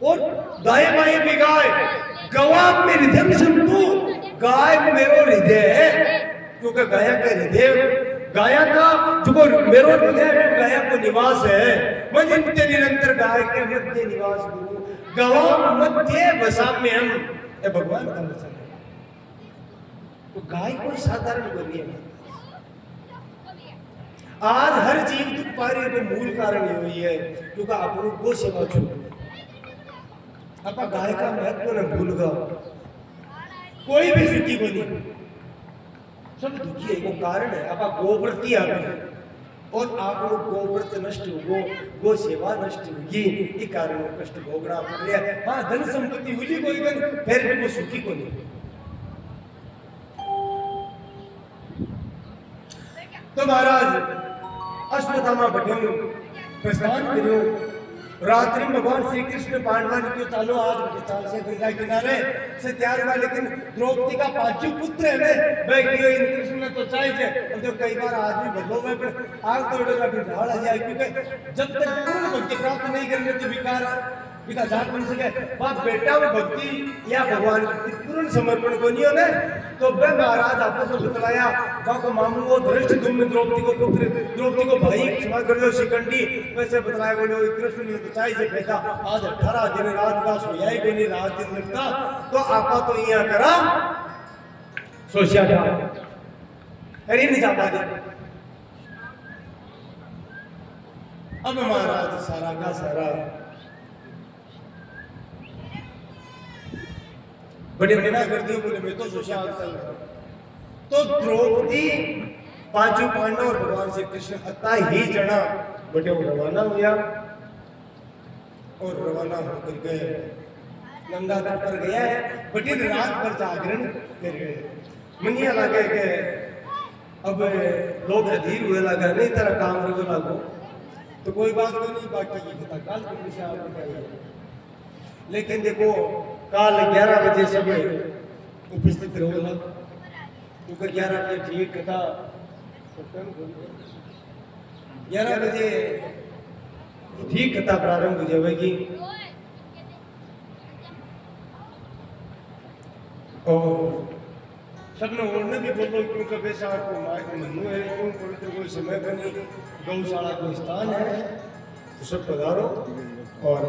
और दाएं बाएं भी गाय। गवाम में हृदयम संतु, गाय मेरो हृदय है क्योंकि गाया का हृदय गाया का जो मेरो हृदय गाया को निवास है। मैं नित्य निरंतर गाय के मध्य निवास करूं, गवाम मध्य वसाम्य हम। ये भगवान का वचन है। तो गाय कोई साधारण बनी है। आज हर जीव दुख पा रही है तो मूल कारण ये हुई है क्योंकि आप लोग गो सेवा छोड़ आप गाय का महत्व न भूल गए। कोई भी सुखी को नहीं, सब दुखी है। वो कारण है आप गोव्रती आ गए और आप लोग गोव्रत नष्ट हो गो सेवा नष्ट होगी, ये कारण कष्ट भोगना पड़ रहा है। हाँ धन संपत्ति हुई कोई गन फिर भी वो सुखी को नहीं। तो महाराज अश्वत्थामा बढ़ियो प्रस्थान करियो। रात्रि में भगवान श्री कृष्ण पांडवा ने क्यों चालो आज चाल से गंगा किनारे से तैयार हुआ, लेकिन द्रौपदी का पांचू पुत्र है वे क्यों इन कृष्ण ने तो चाहिए। और जब कई बार आदमी बदलो में फिर आग तोड़ेगा फिर ढाल आ जाए, क्योंकि जब तक पूर्ण भक्ति प्राप्त नहीं करेंगे तो विकार जात बन सके। बाप बेटा में भक्ति या भगवान पूर्ण समर्पण को नहीं होने तो वह महाराज आपस में बतलाया बाप मामू वो धृष्ट तुमने द्रौपदी को पुत्र द्रौपदी को भाई क्षमा कर लो शिकंडी वैसे बतलाया बोले कृष्ण ने तो चाहिए भेजा आज 18 दिन रात का सोया ही कोई रात दिन लगता तो आपा तो यहाँ करा सोचा जा अरे नहीं जा पाते। अब महाराज सारा का सारा बड़े मना कर दिए बोले मैं तो सोचा तो द्रौपदी पांचों पांडव और भगवान श्री कृष्ण अता ही जना बड़े रवाना हुआ और रवाना होकर गए। गंगा तट पर गया है, बड़ी रात पर जागरण कर गए। मनिया लगे के अब लोग अधीर हुए लगा, नहीं तेरा काम रुको लागो तो कोई बात नहीं, बाकी की कथा काल की दिशा बताइए। लेकिन देखो काल 11 बजे सब उपस्थित रहो, क्योंकि 11 बजे ठीक कथा 11 बजे ठीक कथा प्रारंभ हो जाएगी। और सबने ओढ़ने भी बोलो, क्योंकि वैसा आपको मार्ग मनु है, क्यों पवित्र कोई समय बनी गौशाला कोई स्थान है, तो सब पधारो और